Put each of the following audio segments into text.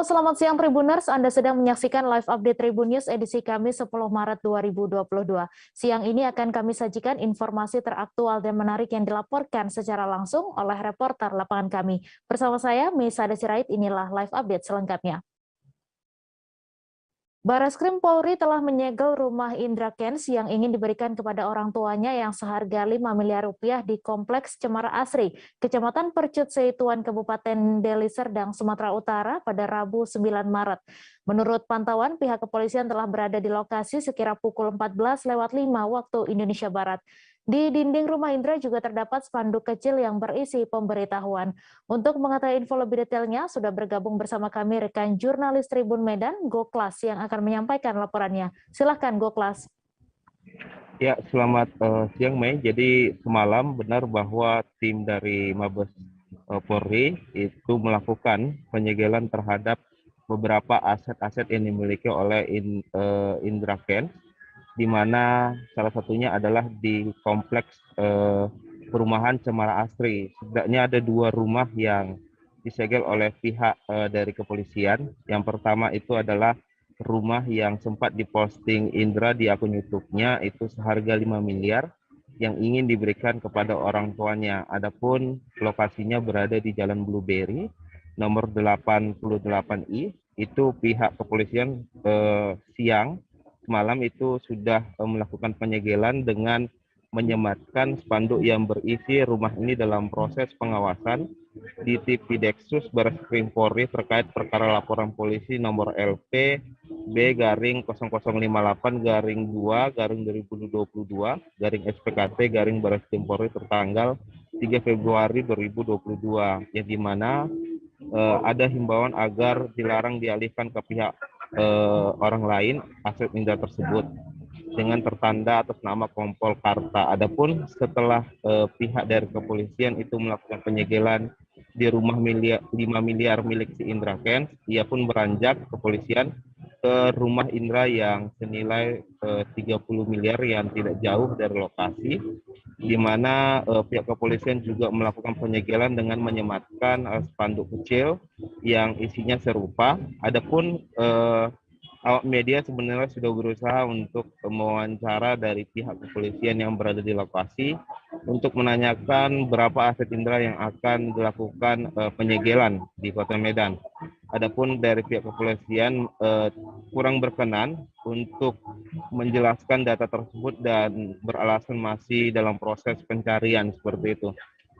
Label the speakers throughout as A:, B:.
A: Halo, selamat siang Tribuners. Anda sedang menyaksikan live update Tribun News edisi Kamis 10 Maret 2022. Siang ini akan kami sajikan informasi teraktual dan menarik yang dilaporkan secara langsung oleh reporter lapangan kami. Bersama saya, Misa Desirait, inilah live update selengkapnya. Bareskrim Polri telah menyegel rumah Indra Kents yang ingin diberikan kepada orang tuanya yang seharga 5 miliar rupiah di Kompleks Cemara Asri, Kecamatan Percut Seituan, Kabupaten Deli Serdang, Sumatera Utara pada Rabu 9 Maret. Menurut pantauan, pihak kepolisian telah berada di lokasi sekira pukul 14.05 waktu Indonesia Barat. Di dinding rumah Indra juga terdapat spanduk kecil yang berisi pemberitahuan. Untuk mengetahui info lebih detailnya, sudah bergabung bersama kami rekan jurnalis Tribun Medan, Goklas, yang akan menyampaikan laporannya. Silahkan, Goklas.
B: Ya, selamat siang, Mei. Jadi semalam benar bahwa tim dari Mabes Polri itu melakukan penyegelan terhadap beberapa aset-aset yang dimiliki oleh Indra Kents, di mana salah satunya adalah di kompleks perumahan Cemara Asri. Setidaknya ada 2 rumah yang disegel oleh pihak dari kepolisian. Yang pertama itu adalah rumah yang sempat diposting Indra di akun YouTube-nya, itu seharga 5 miliar yang ingin diberikan kepada orang tuanya. Adapun lokasinya berada di Jalan Blueberry nomor 88I. Itu pihak kepolisian siang semalam itu sudah melakukan penyegelan dengan menyematkan spanduk yang berisi rumah ini dalam proses pengawasan di TV Deksus Bareskrim Polri terkait perkara laporan polisi nomor LP B/058-2/2022 Bareskrim Polri tertanggal 3 Februari 2022, yang dimana ada himbauan agar dilarang dialihkan ke pihak orang lain aset Indra tersebut dengan tertanda atas nama Kompol Karta. Adapun setelah pihak dari kepolisian itu melakukan penyegelan di rumah 5 miliar milik si Indra Kents, ia pun beranjak kepolisian ke rumah Indra yang senilai 30 miliar yang tidak jauh dari lokasi, di mana pihak kepolisian juga melakukan penyegelan dengan menyematkan spanduk kecil yang isinya serupa. Adapun awak media sebenarnya sudah berusaha untuk mewawancara dari pihak kepolisian yang berada di lokasi untuk menanyakan berapa aset Indra yang akan dilakukan penyegelan di Kota Medan. Adapun dari pihak kepolisian kurang berkenan untuk menjelaskan data tersebut dan beralasan masih dalam proses pencarian seperti itu.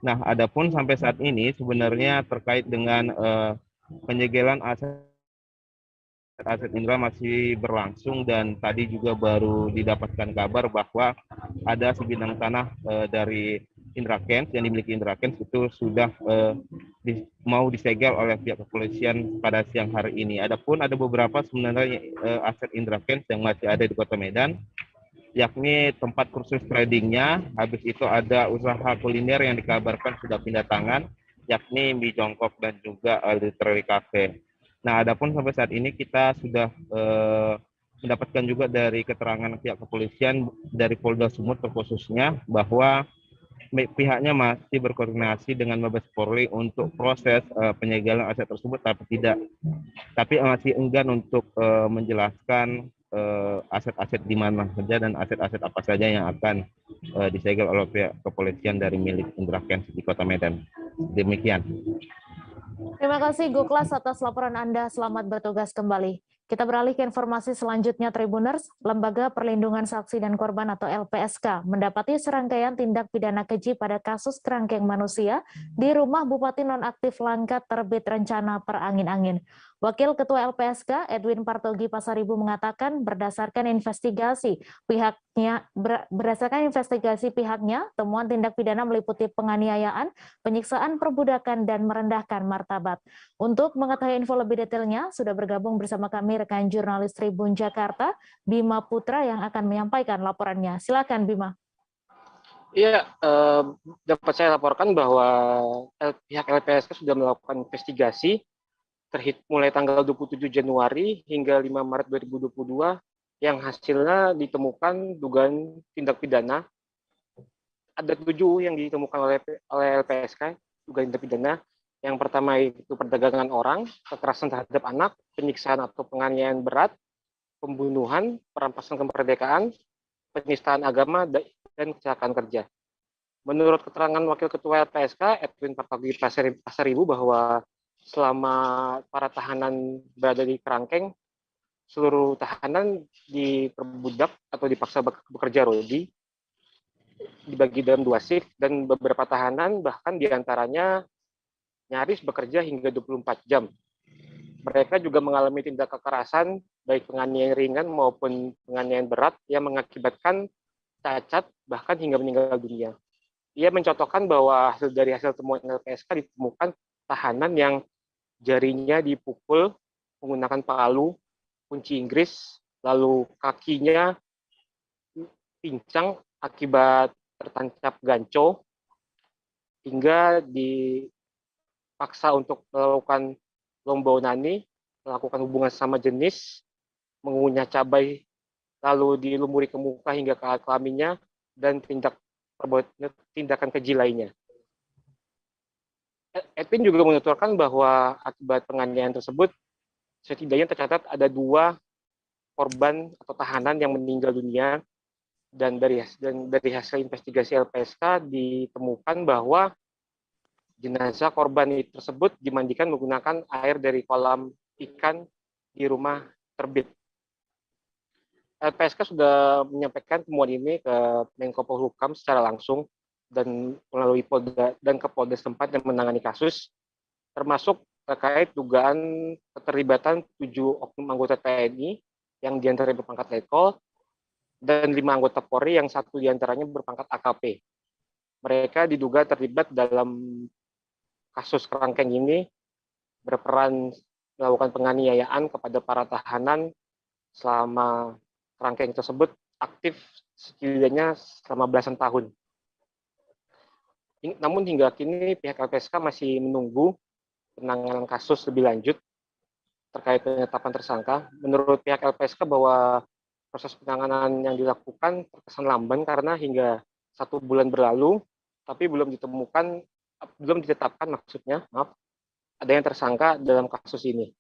B: Nah, adapun sampai saat ini sebenarnya terkait dengan penyegelan aset Indra masih berlangsung, dan tadi juga baru didapatkan kabar bahwa ada sebidang tanah dari Indra Kents yang dimiliki Indra Kents itu sudah mau disegel oleh pihak kepolisian pada siang hari ini. Adapun ada beberapa sebenarnya aset Indra Kents yang masih ada di Kota Medan, yakni tempat kursus tradingnya, habis itu ada usaha kuliner yang dikabarkan sudah pindah tangan, yakni mie jongkok dan juga literary cafe. Nah, adapun sampai saat ini kita sudah mendapatkan juga dari keterangan pihak kepolisian dari Polda Sumut terkhususnya bahwa pihaknya masih berkoordinasi dengan Mabes Polri untuk proses penyegelan aset tersebut, tapi masih enggan untuk menjelaskan aset-aset di mana saja dan aset-aset apa saja yang akan disegel oleh pihak kepolisian dari milik Indra Kents di Kota Medan. Demikian.
A: Terima kasih Goklas atas laporan Anda. Selamat bertugas kembali. Kita beralih ke informasi selanjutnya, Tribuners. Lembaga Perlindungan Saksi dan Korban atau LPSK mendapati serangkaian tindak pidana keji pada kasus kerangkeng manusia di rumah Bupati Nonaktif Langkat terbit rencana perangin-angin. Wakil Ketua LPSK Edwin Partogi Pasaribu mengatakan berdasarkan investigasi pihaknya, temuan tindak pidana meliputi penganiayaan, penyiksaan, perbudakan, dan merendahkan martabat. Untuk mengetahui info lebih detailnya, sudah bergabung bersama kami rekan jurnalis Tribun Jakarta, Bima Putra, yang akan menyampaikan laporannya. Silakan, Bima.
C: Iya, dapat saya laporkan bahwa pihak LPSK sudah melakukan investigasi mulai tanggal 27 Januari hingga 5 Maret 2022 yang hasilnya ditemukan dugaan tindak pidana. Ada 7 yang ditemukan oleh LPSK dugaan tindak pidana, Yang pertama itu perdagangan orang, kekerasan terhadap anak, penyiksaan atau penganiayaan berat, pembunuhan, perampasan kemerdekaan, penistaan agama, dan kecelakaan kerja. Menurut keterangan Wakil Ketua LPSK, Edwin Partogi Pasaribu, bahwa selama para tahanan berada di kerangkeng, seluruh tahanan diperbudak atau dipaksa bekerja rodi, dibagi dalam 2 shift, dan beberapa tahanan bahkan diantaranya nyaris bekerja hingga 24 jam. Mereka juga mengalami tindak kekerasan, baik penganiayaan ringan maupun penganiayaan berat yang mengakibatkan cacat, bahkan hingga meninggal dunia. Ia mencontohkan bahwa dari hasil temuan LPSK ditemukan tahanan yang jarinya dipukul menggunakan palu, kunci Inggris, lalu kakinya pincang akibat tertancap ganco, hingga dipaksa untuk melakukan lomba onani, melakukan hubungan sama jenis, mengunyah cabai, lalu dilumuri ke muka hingga ke alat kelaminnya, dan tindakan keji lainnya. Edwin juga menuturkan bahwa akibat penganiayaan tersebut, setidaknya tercatat ada 2 korban atau tahanan yang meninggal dunia, dan dari hasil investigasi LPSK ditemukan bahwa jenazah korban tersebut dimandikan menggunakan air dari kolam ikan di rumah terbit. LPSK sudah menyampaikan temuan ini ke Menko Polhukam secara langsung dan melalui Polda dan ke Polda setempat yang menangani kasus, termasuk terkait dugaan keterlibatan 7 oknum anggota TNI yang diantaranya berpangkat letkol dan 5 anggota Polri yang 1 diantaranya berpangkat AKP. Mereka diduga terlibat dalam kasus kerangkeng ini, berperan melakukan penganiayaan kepada para tahanan selama kerangkeng tersebut aktif setidaknya selama belasan tahun. Namun hingga kini pihak LPSK masih menunggu penanganan kasus lebih lanjut terkait penetapan tersangka. Menurut pihak LPSK bahwa proses penanganan yang dilakukan terkesan lamban karena hingga 1 bulan berlalu, tapi belum ditetapkan ada yang tersangka dalam kasus ini.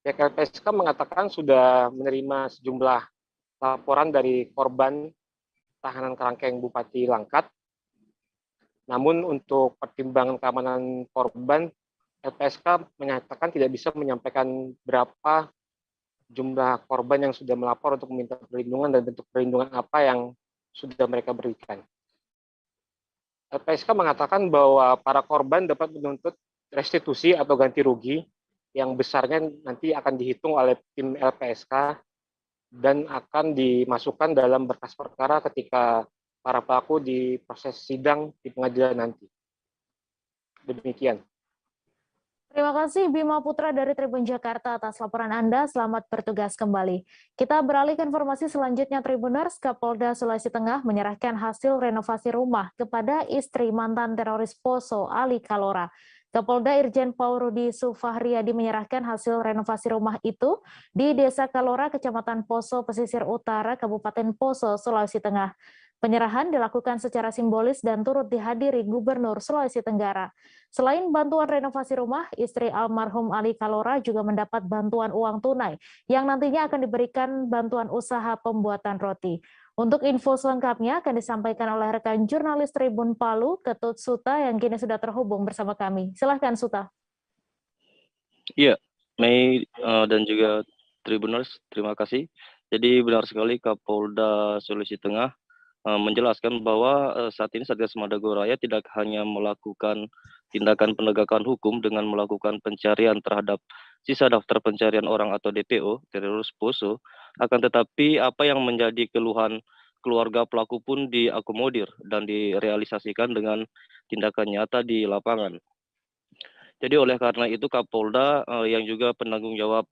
C: Pihak LPSK mengatakan sudah menerima sejumlah laporan dari korban tahanan kerangkeng Bupati Langkat. Namun untuk pertimbangan keamanan korban, LPSK menyatakan tidak bisa menyampaikan berapa jumlah korban yang sudah melapor untuk meminta perlindungan dan bentuk perlindungan apa yang sudah mereka berikan. LPSK mengatakan bahwa para korban dapat menuntut restitusi atau ganti rugi yang besarnya nanti akan dihitung oleh tim LPSK dan akan dimasukkan dalam berkas perkara ketika para pelaku di proses sidang di pengadilan nanti. Demikian.
A: Terima kasih Bima Putra dari Tribun Jakarta atas laporan Anda. Selamat bertugas kembali. Kita beralih ke informasi selanjutnya, Tribuners. Kapolda Sulawesi Tengah menyerahkan hasil renovasi rumah kepada istri mantan teroris Poso, Ali Kalora. Kapolda Irjen Paul Rudi Sufahriadi menyerahkan hasil renovasi rumah itu di Desa Kalora, Kecamatan Poso, Pesisir Utara, Kabupaten Poso, Sulawesi Tengah. Penyerahan dilakukan secara simbolis dan turut dihadiri Gubernur Sulawesi Tenggara. Selain bantuan renovasi rumah, istri almarhum Ali Kalora juga mendapat bantuan uang tunai yang nantinya akan diberikan bantuan usaha pembuatan roti. Untuk info selengkapnya akan disampaikan oleh rekan jurnalis Tribun Palu, Ketut Suta, yang kini sudah terhubung bersama kami. Silahkan, Suta.
D: Iya, Mei dan juga Tribuners, terima kasih. Jadi benar sekali Kapolda Sulawesi Tengah menjelaskan bahwa saat ini Satgas Madagoraya tidak hanya melakukan tindakan penegakan hukum dengan melakukan pencarian terhadap sisa daftar pencarian orang atau DPO, teroris Poso, akan tetapi apa yang menjadi keluhan keluarga pelaku pun diakomodir dan direalisasikan dengan tindakan nyata di lapangan. Jadi oleh karena itu Kapolda yang juga penanggung jawab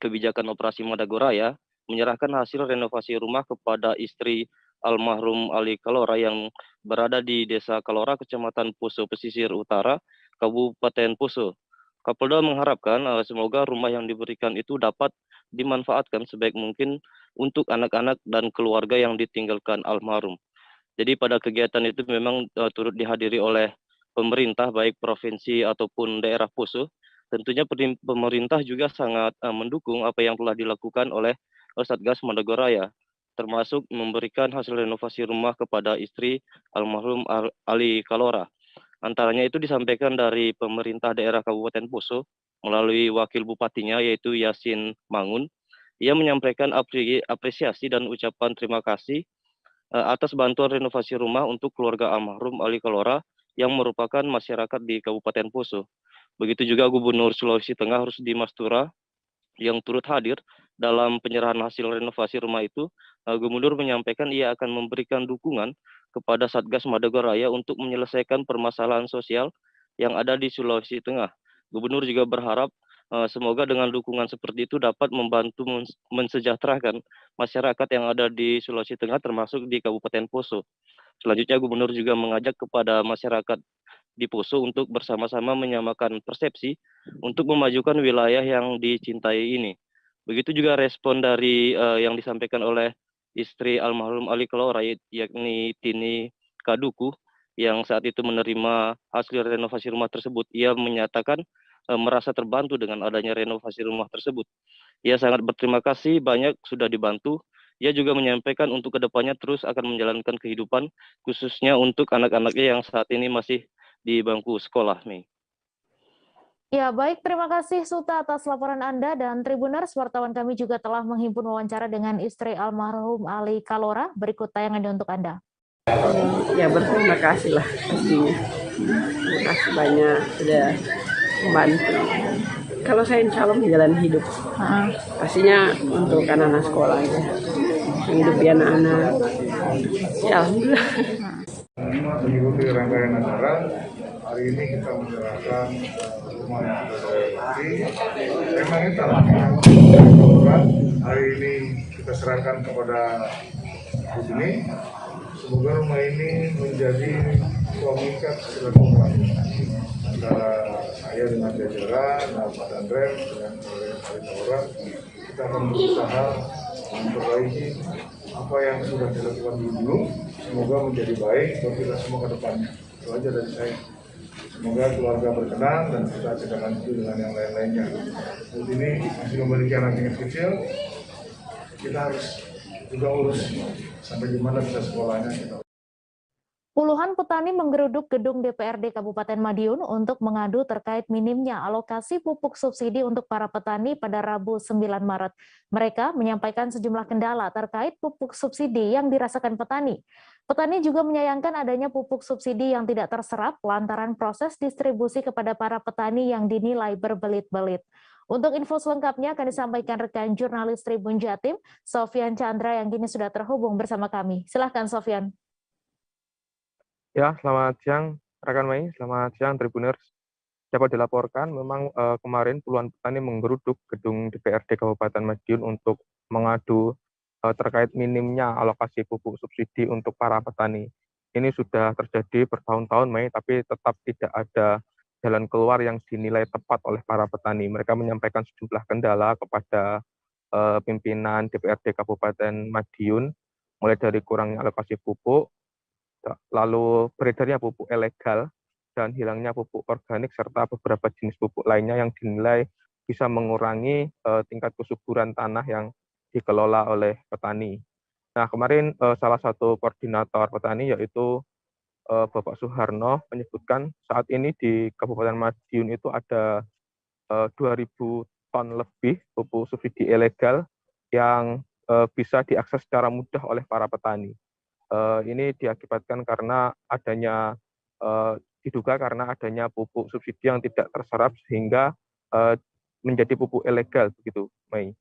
D: kebijakan operasi Madagoraya menyerahkan hasil renovasi rumah kepada istri almarhum Ali Kalora yang berada di Desa Kalora, Kecamatan Poso, Pesisir Utara, Kabupaten Poso. Kapolda mengharapkan semoga rumah yang diberikan itu dapat dimanfaatkan sebaik mungkin untuk anak-anak dan keluarga yang ditinggalkan almarhum. Jadi pada kegiatan itu memang turut dihadiri oleh pemerintah baik provinsi ataupun daerah Poso, tentunya pemerintah juga sangat mendukung apa yang telah dilakukan oleh Satgas Madagoraya, termasuk memberikan hasil renovasi rumah kepada istri almarhum Ali Kalora. Antaranya itu disampaikan dari pemerintah daerah Kabupaten Poso melalui wakil bupatinya yaitu Yasin Mangun. Ia menyampaikan apresiasi dan ucapan terima kasih atas bantuan renovasi rumah untuk keluarga almarhum Ali Kalora yang merupakan masyarakat di Kabupaten Poso. Begitu juga Gubernur Sulawesi Tengah Rusdi Mastura yang turut hadir dalam penyerahan hasil renovasi rumah itu. Gubernur menyampaikan ia akan memberikan dukungan kepada Satgas Madagoraya untuk menyelesaikan permasalahan sosial yang ada di Sulawesi Tengah. Gubernur juga berharap semoga dengan dukungan seperti itu dapat membantu mensejahterakan masyarakat yang ada di Sulawesi Tengah termasuk di Kabupaten Poso. Selanjutnya Gubernur juga mengajak kepada masyarakat di Poso untuk bersama-sama menyamakan persepsi untuk memajukan wilayah yang dicintai ini. Begitu juga respon dari yang disampaikan oleh istri almarhum Ali Kalora, yakni Tini Kaduku, yang saat itu menerima hasil renovasi rumah tersebut. Ia menyatakan merasa terbantu dengan adanya renovasi rumah tersebut. Ia sangat berterima kasih banyak sudah dibantu. Ia juga menyampaikan untuk kedepannya terus akan menjalankan kehidupan, khususnya untuk anak-anaknya yang saat ini masih di bangku sekolah, Mei.
A: Ya, baik. Terima kasih Suta atas laporan Anda, dan Tribuners, wartawan kami juga telah menghimpun wawancara dengan istri almarhum Ali Kalora. Berikut tayangannya untuk Anda.
E: Ya, berterima kasih lah pastinya. Terima kasih banyak sudah membantu. Kalau saya insya Allah menjalani hidup, pastinya untuk anak-anak sekolah aja, menghidupi anak-anak. Ya, alhamdulillah.
F: Mengikuti rangkaian acara, hari ini kita menyerahkan rumah yang sudah direvisi. Memang itu hari ini kita serahkan kepada di sini. Semoga rumah ini menjadi pengikat silaturahmi antara saya dengan jajaran dan Pak Andrem dengan orang. Kita akan berusaha memperbaiki apa yang sudah dilakukan dulu. Semoga menjadi baik buat kita semua ke depannya. Itu aja dari saya. Semoga keluarga berkenan dan kita tidak lanjut dengan yang lain-lainnya. Saat ini masih memiliki anak yang kecil, kita harus juga urus sampai di mana bisa sekolahnya.
A: Puluhan petani menggeruduk gedung DPRD Kabupaten Madiun untuk mengadu terkait minimnya alokasi pupuk subsidi untuk para petani pada Rabu 9 Maret. Mereka menyampaikan sejumlah kendala terkait pupuk subsidi yang dirasakan petani. Petani juga menyayangkan adanya pupuk subsidi yang tidak terserap lantaran proses distribusi kepada para petani yang dinilai berbelit-belit. Untuk info selengkapnya akan disampaikan rekan jurnalis Tribun Jatim, Sofyan Chandra, yang kini sudah terhubung bersama kami. Silahkan Sofyan.
B: Ya, selamat siang rekan Mei, selamat siang Tribuners. Dapat dilaporkan memang kemarin puluhan petani menggeruduk gedung DPRD Kabupaten Madiun untuk mengadu terkait minimnya alokasi pupuk subsidi untuk para petani. Ini sudah terjadi bertahun-tahun Mei, tapi tetap tidak ada jalan keluar yang dinilai tepat oleh para petani. Mereka menyampaikan sejumlah kendala kepada pimpinan DPRD Kabupaten Madiun, mulai dari kurangnya alokasi pupuk, lalu beredarnya pupuk ilegal, dan hilangnya pupuk organik, serta beberapa jenis pupuk lainnya yang dinilai bisa mengurangi tingkat kesuburan tanah yang dikelola oleh petani. Nah, kemarin salah satu koordinator petani yaitu Bapak Suharno menyebutkan saat ini di Kabupaten Madiun itu ada 2.000 ton lebih pupuk subsidi ilegal yang bisa diakses secara mudah oleh para petani. Ini diakibatkan karena adanya diduga karena adanya pupuk subsidi yang tidak terserap sehingga menjadi pupuk ilegal begitu, Mei.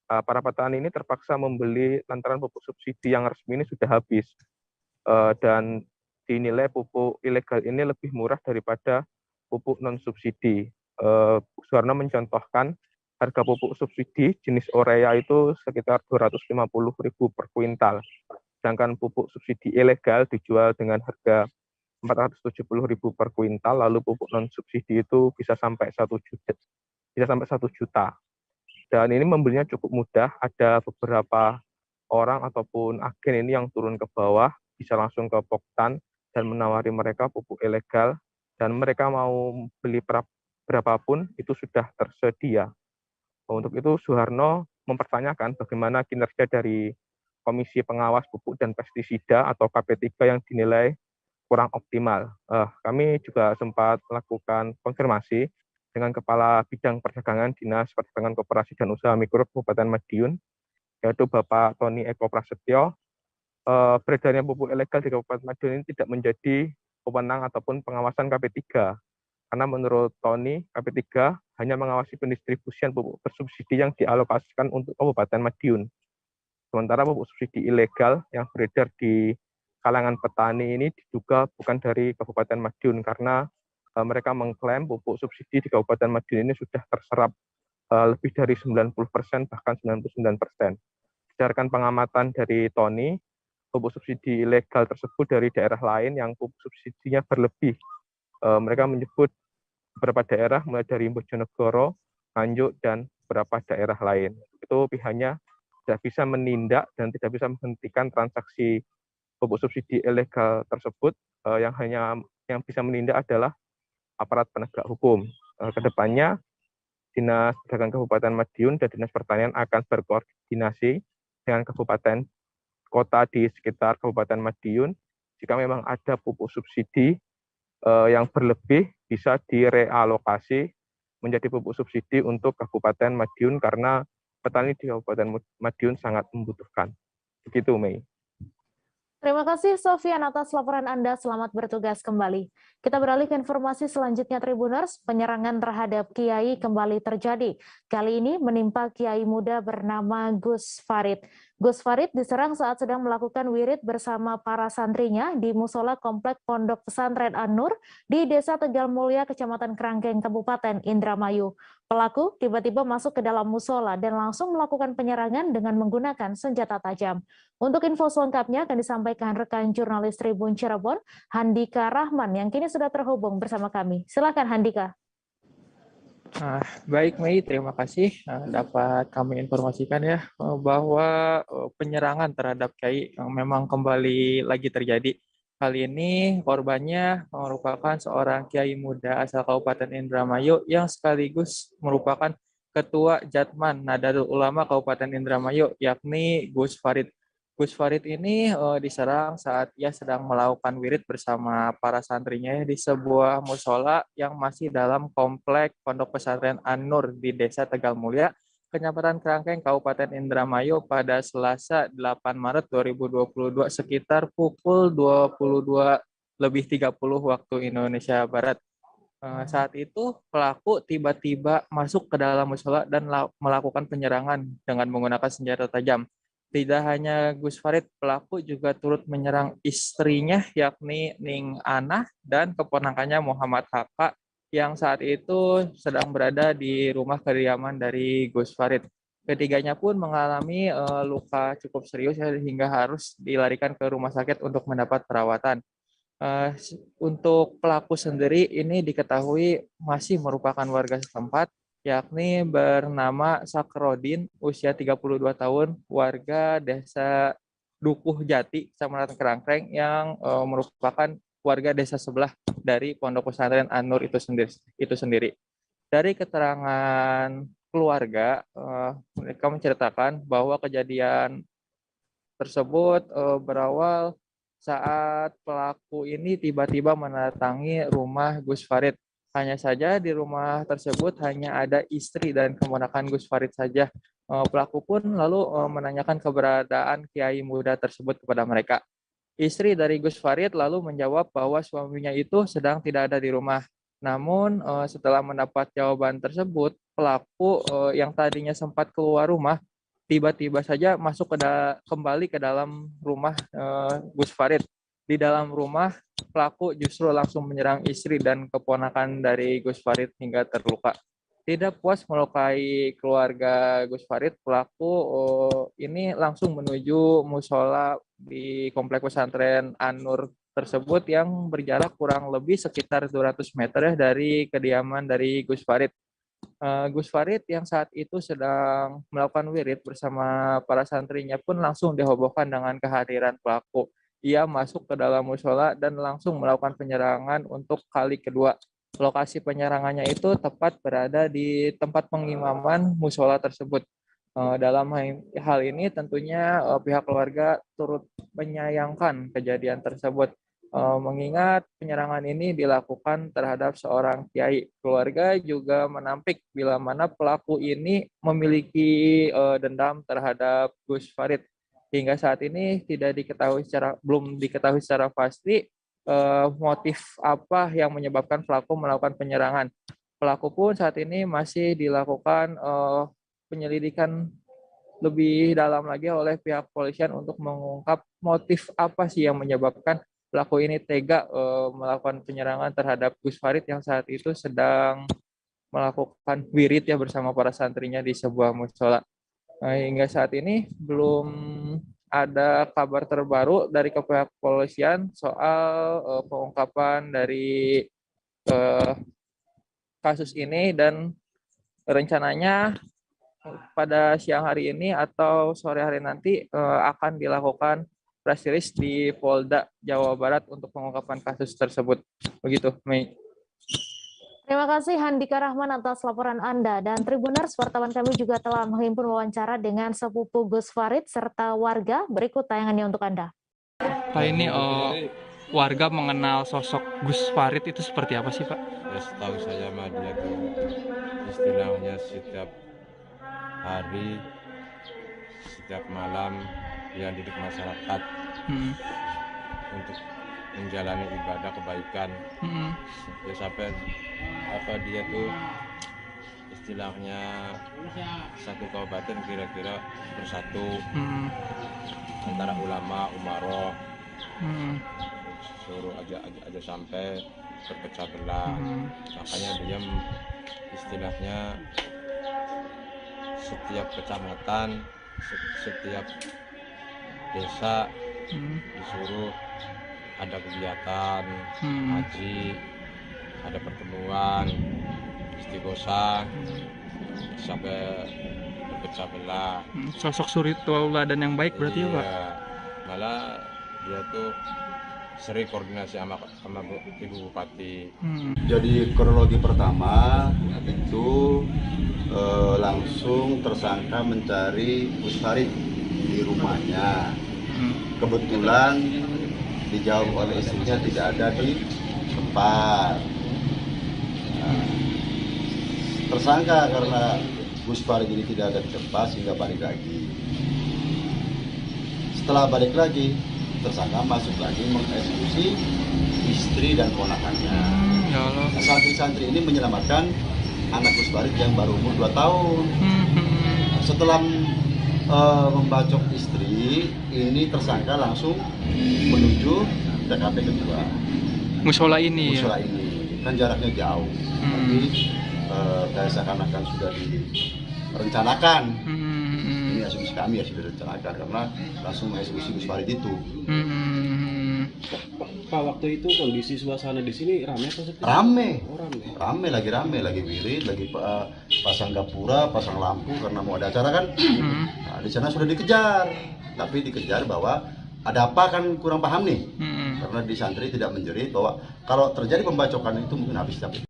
B: Para petani ini terpaksa membeli lantaran pupuk subsidi yang resmi ini sudah habis, dan dinilai pupuk ilegal ini lebih murah daripada pupuk non subsidi. Suharno mencontohkan harga pupuk subsidi jenis urea itu sekitar 250.000 per kuintal. Sedangkan pupuk subsidi ilegal dijual dengan harga 470.000 per kuintal, lalu pupuk non subsidi itu bisa sampai 1 juta. Dan ini membelinya cukup mudah. Ada beberapa orang ataupun agen ini yang turun ke bawah, bisa langsung ke Poktan dan menawari mereka pupuk ilegal dan mereka mau beli berapapun itu sudah tersedia. Untuk itu Suharno mempertanyakan bagaimana kinerja dari Komisi Pengawas Pupuk dan Pestisida atau KP3 yang dinilai kurang optimal. Kami juga sempat melakukan konfirmasi dengan Kepala Bidang Perdagangan Dinas Perdagangan Koperasi dan Usaha Mikro Kabupaten Madiun, yaitu Bapak Tony Eko Prasetyo. Beredarnya pupuk ilegal di Kabupaten Madiun ini tidak menjadi wewenang ataupun pengawasan KP3. Karena menurut Tony, KP3 hanya mengawasi pendistribusian pupuk bersubsidi yang dialokasikan untuk Kabupaten Madiun. Sementara pupuk subsidi ilegal yang beredar di kalangan petani ini diduga bukan dari Kabupaten Madiun karena mereka mengklaim pupuk subsidi di Kabupaten Madiun ini sudah terserap lebih dari 90%, bahkan 99%. Berdasarkan pengamatan dari Tony, pupuk subsidi ilegal tersebut dari daerah lain yang pupuk subsidinya berlebih. Mereka menyebut beberapa daerah mulai dari Bojonegoro, Nganjuk, dan beberapa daerah lain. Itu pihaknya tidak bisa menindak dan tidak bisa menghentikan transaksi pupuk subsidi ilegal tersebut. Yang bisa menindak adalah aparat penegak hukum. Kedepannya Dinas Perdagangan Kabupaten Madiun dan Dinas Pertanian akan berkoordinasi dengan kabupaten kota di sekitar Kabupaten Madiun. Jika memang ada pupuk subsidi yang berlebih, bisa direalokasi menjadi pupuk subsidi untuk Kabupaten Madiun karena petani di Kabupaten Madiun sangat membutuhkan. Begitu, Mei.
A: Terima kasih Sofian atas laporan Anda. Selamat bertugas kembali. Kita beralih ke informasi selanjutnya Tribuners. Penyerangan terhadap Kiai kembali terjadi. Kali ini menimpa Kiai muda bernama Gus Farid. Gus Farid diserang saat sedang melakukan wirid bersama para santrinya di musola komplek Pondok Pesantren An-Nur di Desa Tegal Mulia, Kecamatan Kerangkeng, Kabupaten Indramayu. Pelaku tiba-tiba masuk ke dalam musola dan langsung melakukan penyerangan dengan menggunakan senjata tajam. Untuk info selengkapnya akan disampaikan rekan jurnalis Tribun Cirebon, Handika Rahman, yang kini sudah terhubung bersama kami. Silakan Handika.
G: Baik Mei, terima kasih. Dapat kami informasikan ya bahwa penyerangan terhadap Kiai yang memang kembali lagi terjadi. Kali ini korbannya merupakan seorang Kiai muda asal Kabupaten Indramayu yang sekaligus merupakan Ketua Jatman Nahdlatul Ulama Kabupaten Indramayu, yakni Gus Farid. Gus Farid ini diserang saat ia sedang melakukan wirid bersama para santrinya di sebuah musola yang masih dalam komplek Pondok Pesantren An-Nur di Desa Tegal Mulia, Kecamatan Kerangkeng, Kabupaten Indramayu pada Selasa 8 Maret 2022 sekitar pukul 22:30 waktu Indonesia Barat. Saat itu pelaku tiba-tiba masuk ke dalam musola dan melakukan penyerangan dengan menggunakan senjata tajam. Tidak hanya Gus Farid, pelaku juga turut menyerang istrinya yakni Ning Anah dan keponakannya Muhammad Haka yang saat itu sedang berada di rumah kediaman dari Gus Farid. Ketiganya pun mengalami luka cukup serius hingga harus dilarikan ke rumah sakit untuk mendapat perawatan. Untuk pelaku sendiri ini diketahui masih merupakan warga setempat, yakni bernama Sakrodin, usia 32 tahun, warga desa Dukuh Jati, Kecamatan Kerangkeng, yang merupakan warga desa sebelah dari Pondok Pesantren An-Nur itu sendiri. Dari keterangan keluarga, mereka menceritakan bahwa kejadian tersebut berawal saat pelaku ini tiba-tiba mendatangi rumah Gus Farid. Hanya saja di rumah tersebut hanya ada istri dan keponakan Gus Farid saja. Pelaku pun lalu menanyakan keberadaan Kiai muda tersebut kepada mereka. Istri dari Gus Farid lalu menjawab bahwa suaminya itu sedang tidak ada di rumah. Namun setelah mendapat jawaban tersebut, pelaku yang tadinya sempat keluar rumah tiba-tiba saja masuk kembali ke dalam rumah Gus Farid. Di dalam rumah, pelaku justru langsung menyerang istri dan keponakan dari Gus Farid hingga terluka. Tidak puas melukai keluarga Gus Farid, pelaku ini langsung menuju musola di komplek pesantren An-Nur tersebut yang berjarak kurang lebih sekitar 200 meter dari kediaman dari Gus Farid. Gus Farid yang saat itu sedang melakukan wirid bersama para santrinya pun langsung dihebohkan dengan kehadiran pelaku. ia masuk ke dalam musola dan langsung melakukan penyerangan untuk kali kedua. Lokasi penyerangannya itu tepat berada di tempat pengimaman musola tersebut. Dalam hal ini tentunya pihak keluarga turut menyayangkan kejadian tersebut. Mengingat penyerangan ini dilakukan terhadap seorang kiai. Keluarga juga menampik bila mana pelaku ini memiliki dendam terhadap Gus Farid. Hingga saat ini belum diketahui secara pasti motif apa yang menyebabkan pelaku melakukan penyerangan. Pelaku pun saat ini masih dilakukan penyelidikan lebih dalam lagi oleh pihak kepolisian untuk mengungkap motif apa sih yang menyebabkan pelaku ini tega melakukan penyerangan terhadap Gus Farid yang saat itu sedang melakukan wirid ya bersama para santrinya di sebuah musola. Hingga saat ini belum ada kabar terbaru dari pihak kepolisian soal pengungkapan dari kasus ini, dan rencananya pada siang hari ini atau sore hari nanti akan dilakukan press release di Polda Jawa Barat untuk pengungkapan kasus tersebut. Begitu, Mei.
A: Terima kasih Handika Rahman atas laporan Anda. Dan Tribuners, wartawan kami juga telah menghimpun wawancara dengan sepupu Gus Farid serta warga. Berikut tayangannya untuk Anda.
G: Pak, ini warga mengenal sosok Gus Farid itu seperti apa sih, Pak?
H: Ya, setahu saya mah dia tuh istilahnya setiap hari, setiap malam dia didik masyarakat untuk menjalani ibadah kebaikan. Ya sampai dia tuh istilahnya satu kabupaten kira-kira bersatu antara ulama umaroh, suruh aja sampai berpecah belah. Makanya dia istilahnya setiap kecamatan, setiap desa disuruh ada kegiatan haji, ada pertemuan istighosah sampai berpecah belah.
G: Sosok suri tauladan yang baik berarti ya, Pak?
H: Malah dia tuh sering koordinasi sama Ibu Bupati.
I: Jadi kronologi pertama itu langsung tersangka mencari Gus Farid di rumahnya. Kebetulan dijawab oleh istrinya tidak ada di tempat. Tersangka karena Gus Farid ini tidak ada di tempat sehingga balik lagi. Setelah balik lagi, tersangka masuk lagi mengeksekusi istri dan ponakannya. Nah, santri-santri ini menyelamatkan anak Gus Farid yang baru umur 2 tahun. Setelah membacok istri, ini tersangka langsung menuju TKP kedua.
G: Musola ini
I: Kan jaraknya jauh, tapi kayak seakan-akan sudah direncanakan. Ini asumsi kami ya sudah direncanakan karena langsung mengeksekusi Gus Farid itu.
J: Pak, waktu itu kondisi suasana di sini ramai apa seperti?
I: Rame, lagi wirid, lagi pasang gapura, pasang lampu karena mau ada acara kan. Nah, di sana sudah dikejar, tapi dikejar bahwa ada apa kan kurang paham nih. Karena di santri tidak menjerit bahwa kalau terjadi pembacokan itu mungkin habis tapi.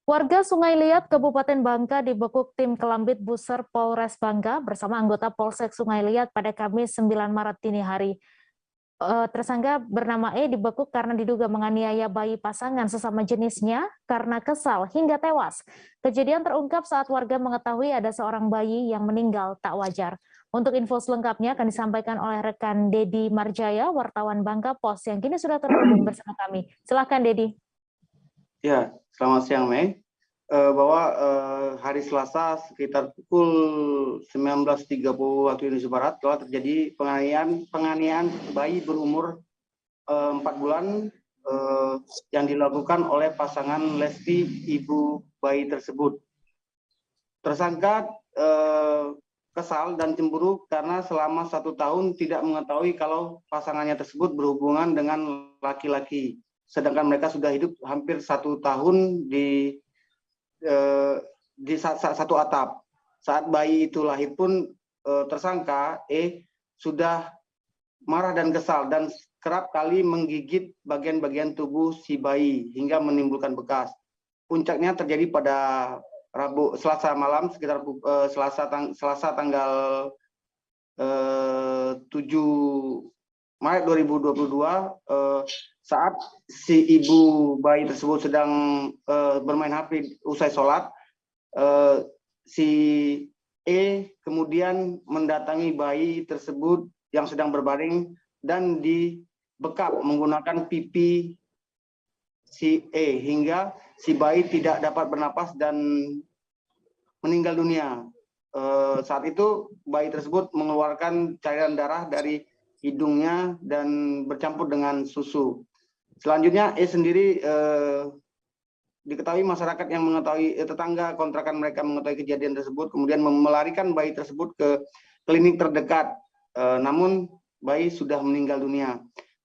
A: Warga Sungai Liat, Kabupaten Bangka dibekuk tim Kelambit Buser Polres Bangka bersama anggota Polsek Sungai Liat pada Kamis 9 Maret dini hari. Tersangka bernama E dibekuk karena diduga menganiaya bayi pasangan sesama jenisnya karena kesal hingga tewas. Kejadian terungkap saat warga mengetahui ada seorang bayi yang meninggal tak wajar. Untuk info selengkapnya akan disampaikan oleh rekan Dedi Marjaya, wartawan Bangka Pos yang kini sudah terhubung bersama kami. Silakan Dedi.
K: Ya, selamat siang Mei. Bahwa hari Selasa sekitar pukul 19.30 waktu Indonesia Barat telah terjadi penganiayaan bayi berumur 4 bulan yang dilakukan oleh pasangan Lesti, ibu bayi tersebut. Tersangka kesal dan cemburu karena selama 1 tahun tidak mengetahui kalau pasangannya tersebut berhubungan dengan laki-laki. Sedangkan mereka sudah hidup hampir 1 tahun di satu atap. Saat bayi itu lahir pun tersangka sudah marah dan kesal dan kerap kali menggigit bagian-bagian tubuh si bayi hingga menimbulkan bekas. Puncaknya terjadi pada Selasa malam sekitar Selasa tanggal 7 Maret 2022 saat si ibu bayi tersebut sedang bermain HP usai sholat, si E kemudian mendatangi bayi tersebut yang sedang berbaring dan dibekap menggunakan pipi si E hingga si bayi tidak dapat bernapas dan meninggal dunia. Saat itu bayi tersebut mengeluarkan cairan darah dari hidungnya dan bercampur dengan susu. Selanjutnya E sendiri diketahui masyarakat yang mengetahui, tetangga kontrakan mereka mengetahui kejadian tersebut, kemudian melarikan bayi tersebut ke klinik terdekat. Namun bayi sudah meninggal dunia.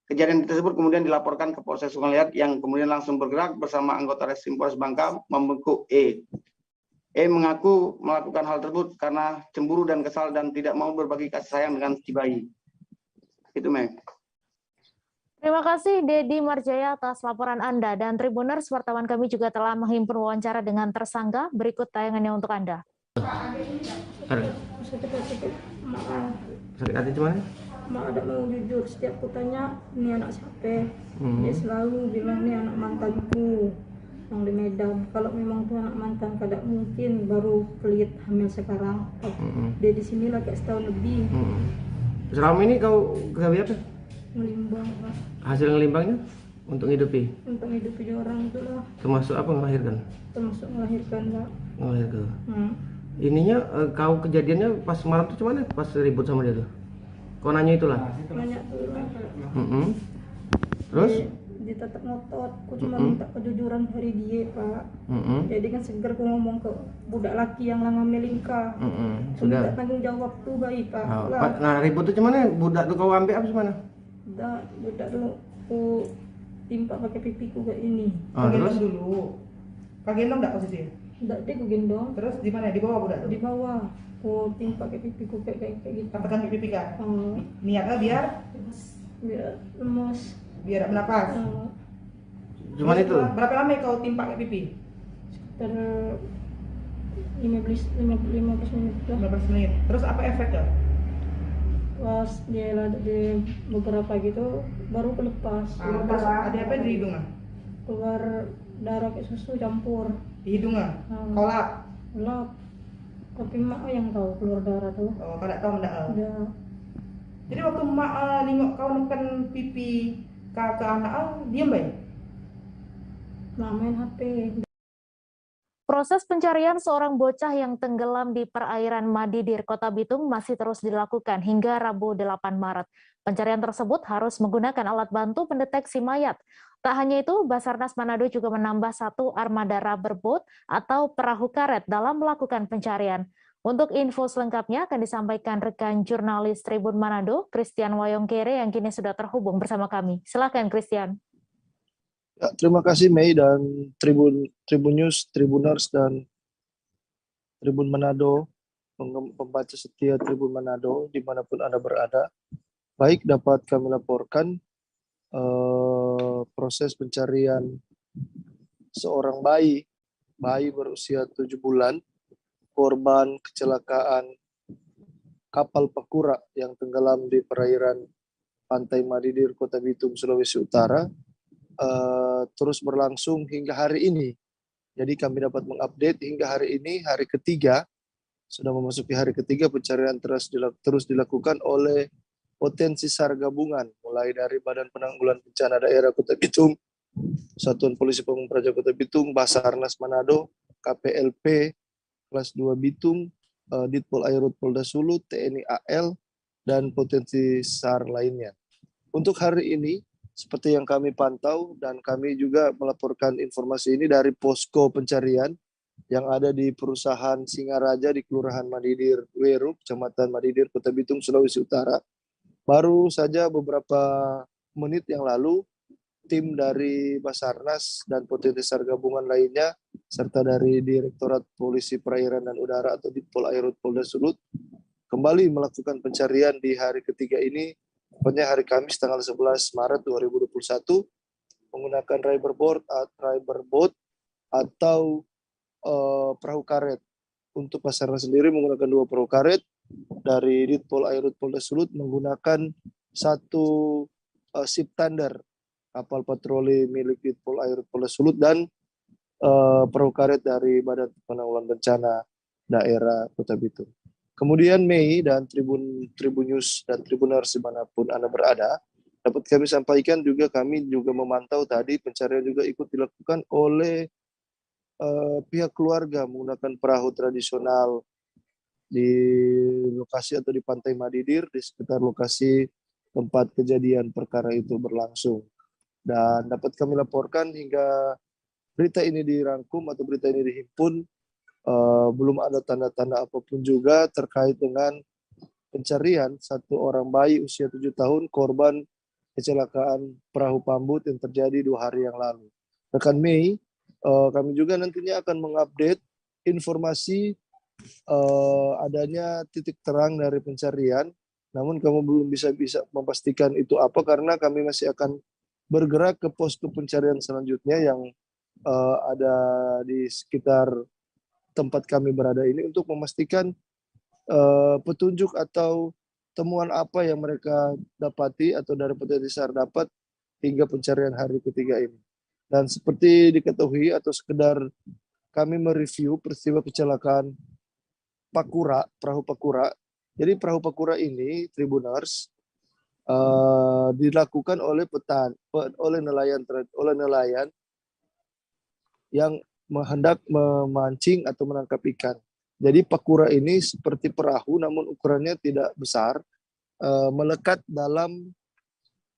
K: Kejadian tersebut kemudian dilaporkan ke Polsek Sukalihat yang kemudian langsung bergerak bersama anggota Reskrim Polres Bangka membekuk E. E mengaku melakukan hal tersebut karena cemburu dan kesal dan tidak mau berbagi kasih sayang dengan si bayi. Itu, Meg.
A: Terima kasih Dedi Marjaya atas laporan Anda, dan Tribuners, wartawan kami juga telah menghimpun wawancara dengan tersangka. Berikut tayangannya untuk Anda.
L: Sakit hati cuman?
M: Mak ada mau jujur, setiap ku tanya ini anak siapa, dia selalu bilang ini anak mantanku yang di Medan. Kalau memang itu anak mantan, kadang mungkin baru pelit hamil sekarang. Dia di sini lagi setahun lebih.
L: Selama ini kau kerja apa?
M: Ngelimbang, Pak.
L: Hasil ngelimbangnya untuk hidupi?
M: Untuk hidupi orang itulah.
L: Termasuk apa, melahirkan?
M: Termasuk melahirkan, Pak.
L: Melahirkan. Ininya kau kejadiannya pas malam tuh cuman pas ribut sama dia tuh? Kau nanya itulah?
M: Nanya dulu, Pak.
L: Terus?
M: Dia tetap ngotot, aku cuma minta kejujuran dari dia, Pak. Jadi kan seger aku ngomong ke budak laki yang lama melingkar. Sudah tanggung jawab tuh baik, Pak.
L: Nah, ribut tuh cuman budak tuh kau ambil apa gimana?
M: Budak dulu aku timpa pakai pipiku kayak ini.
L: Terus
N: dulu. Kau gendong enggak posisinya?
M: Enggak, dia aku gendong.
N: Terus di mana? Di bawah budak tuh?
M: Di bawah. Aku timpa pakai pipiku kayak gitu.
N: Tekan pipi kan? Niatnya biar
M: lemas.
N: Biar bernapas.
L: Cuman itu.
N: Berapa lama kau timpa pakai pipi?
M: Sekitar 15 menit.
N: 15 menit. Terus apa efeknya?
M: Pas dia ada di beberapa gitu baru kelepas.
N: Terus ada apa di hidungnya?
M: Keluar darah kayak susu campur.
N: Di hidungnya? Kau lap?
M: Lap. Tapi mak yang tahu keluar darah tuh.
N: Oh, kau tak tahu enggak?
M: Enggak.
N: Jadi waktu mak nengok kau neken pipi ke anak, diam baik?
M: Main HP.
A: Proses pencarian seorang bocah yang tenggelam di perairan Madidir, Kota Bitung masih terus dilakukan hingga Rabu 8 Maret. Pencarian tersebut harus menggunakan alat bantu pendeteksi mayat. Tak hanya itu, Basarnas Manado juga menambah 1 armada rubber boat atau perahu karet dalam melakukan pencarian. Untuk info selengkapnya akan disampaikan rekan jurnalis Tribun Manado, Christian Wayongkere, yang kini sudah terhubung bersama kami. Silakan, Christian.
O: Ya, terima kasih Mei dan Tribun News, Tribuners dan Tribun Manado, pembaca setia Tribun Manado dimanapun Anda berada. Baik, dapat kami laporkan proses pencarian seorang bayi berusia 7 bulan, korban kecelakaan kapal Pakura yang tenggelam di perairan Pantai Madidir, Kota Bitung, Sulawesi Utara. Terus berlangsung hingga hari ini. Jadi kami dapat mengupdate hingga hari ini, hari ketiga, sudah memasuki hari ketiga pencarian terus dilakukan oleh potensi SAR gabungan, mulai dari Badan Penanggulangan Bencana Daerah Kota Bitung, Satuan Polisi Pamung Praja Kota Bitung, Basarnas Manado, KPLP Kelas 2 Bitung, Ditpol Airut Polda Sulut, TNI AL, dan potensi SAR lainnya. Untuk hari ini, seperti yang kami pantau dan kami juga melaporkan informasi ini dari posko pencarian yang ada di perusahaan Singaraja di Kelurahan Madidir Weru, Kecamatan Madidir, Kota Bitung, Sulawesi Utara. Baru saja beberapa menit yang lalu, tim dari Basarnas dan potensi SAR gabungan lainnya, serta dari Direktorat Polisi Perairan dan Udara atau Ditpol Airut Polda Sulut, kembali melakukan pencarian di hari ketiga ini tepatnya hari Kamis tanggal 11 Maret 2021 menggunakan riverboat atau perahu karet. Untuk Basarnas sendiri menggunakan 2 perahu karet dari Ditpol Airut Polda Sulut menggunakan 1 ship tender kapal patroli milik Ditpol Airut Polda Sulut dan perahu karet dari Badan Penanggulangan Bencana Daerah Kota Bitung. Kemudian Mei dan Tribunnews dan Tribuners dimanapun Anda berada, dapat kami sampaikan juga kami juga memantau tadi pencarian juga ikut dilakukan oleh pihak keluarga menggunakan perahu tradisional di lokasi atau di Pantai Madidir di sekitar lokasi tempat kejadian perkara itu berlangsung. Dan dapat kami laporkan hingga berita ini dirangkum atau berita ini dihimpun, belum ada tanda-tanda apapun juga terkait dengan pencarian 1 orang bayi usia 7 tahun korban kecelakaan perahu pambut yang terjadi 2 hari yang lalu. Rekan Mei, kami juga nantinya akan mengupdate informasi adanya titik terang dari pencarian, namun kami belum bisa memastikan itu apa karena kami masih akan bergerak ke posko pencarian selanjutnya yang ada di sekitar tempat kami berada ini untuk memastikan petunjuk atau temuan apa yang mereka dapati atau dari petugas SAR dapat hingga pencarian hari ketiga ini. Dan seperti diketahui atau sekedar kami mereview peristiwa kecelakaan Pakura, perahu Pakura. Jadi perahu Pakura ini, Tribuners, dilakukan oleh nelayan yang hendak memancing atau menangkap ikan. Jadi Pakura ini seperti perahu namun ukurannya tidak besar, melekat dalam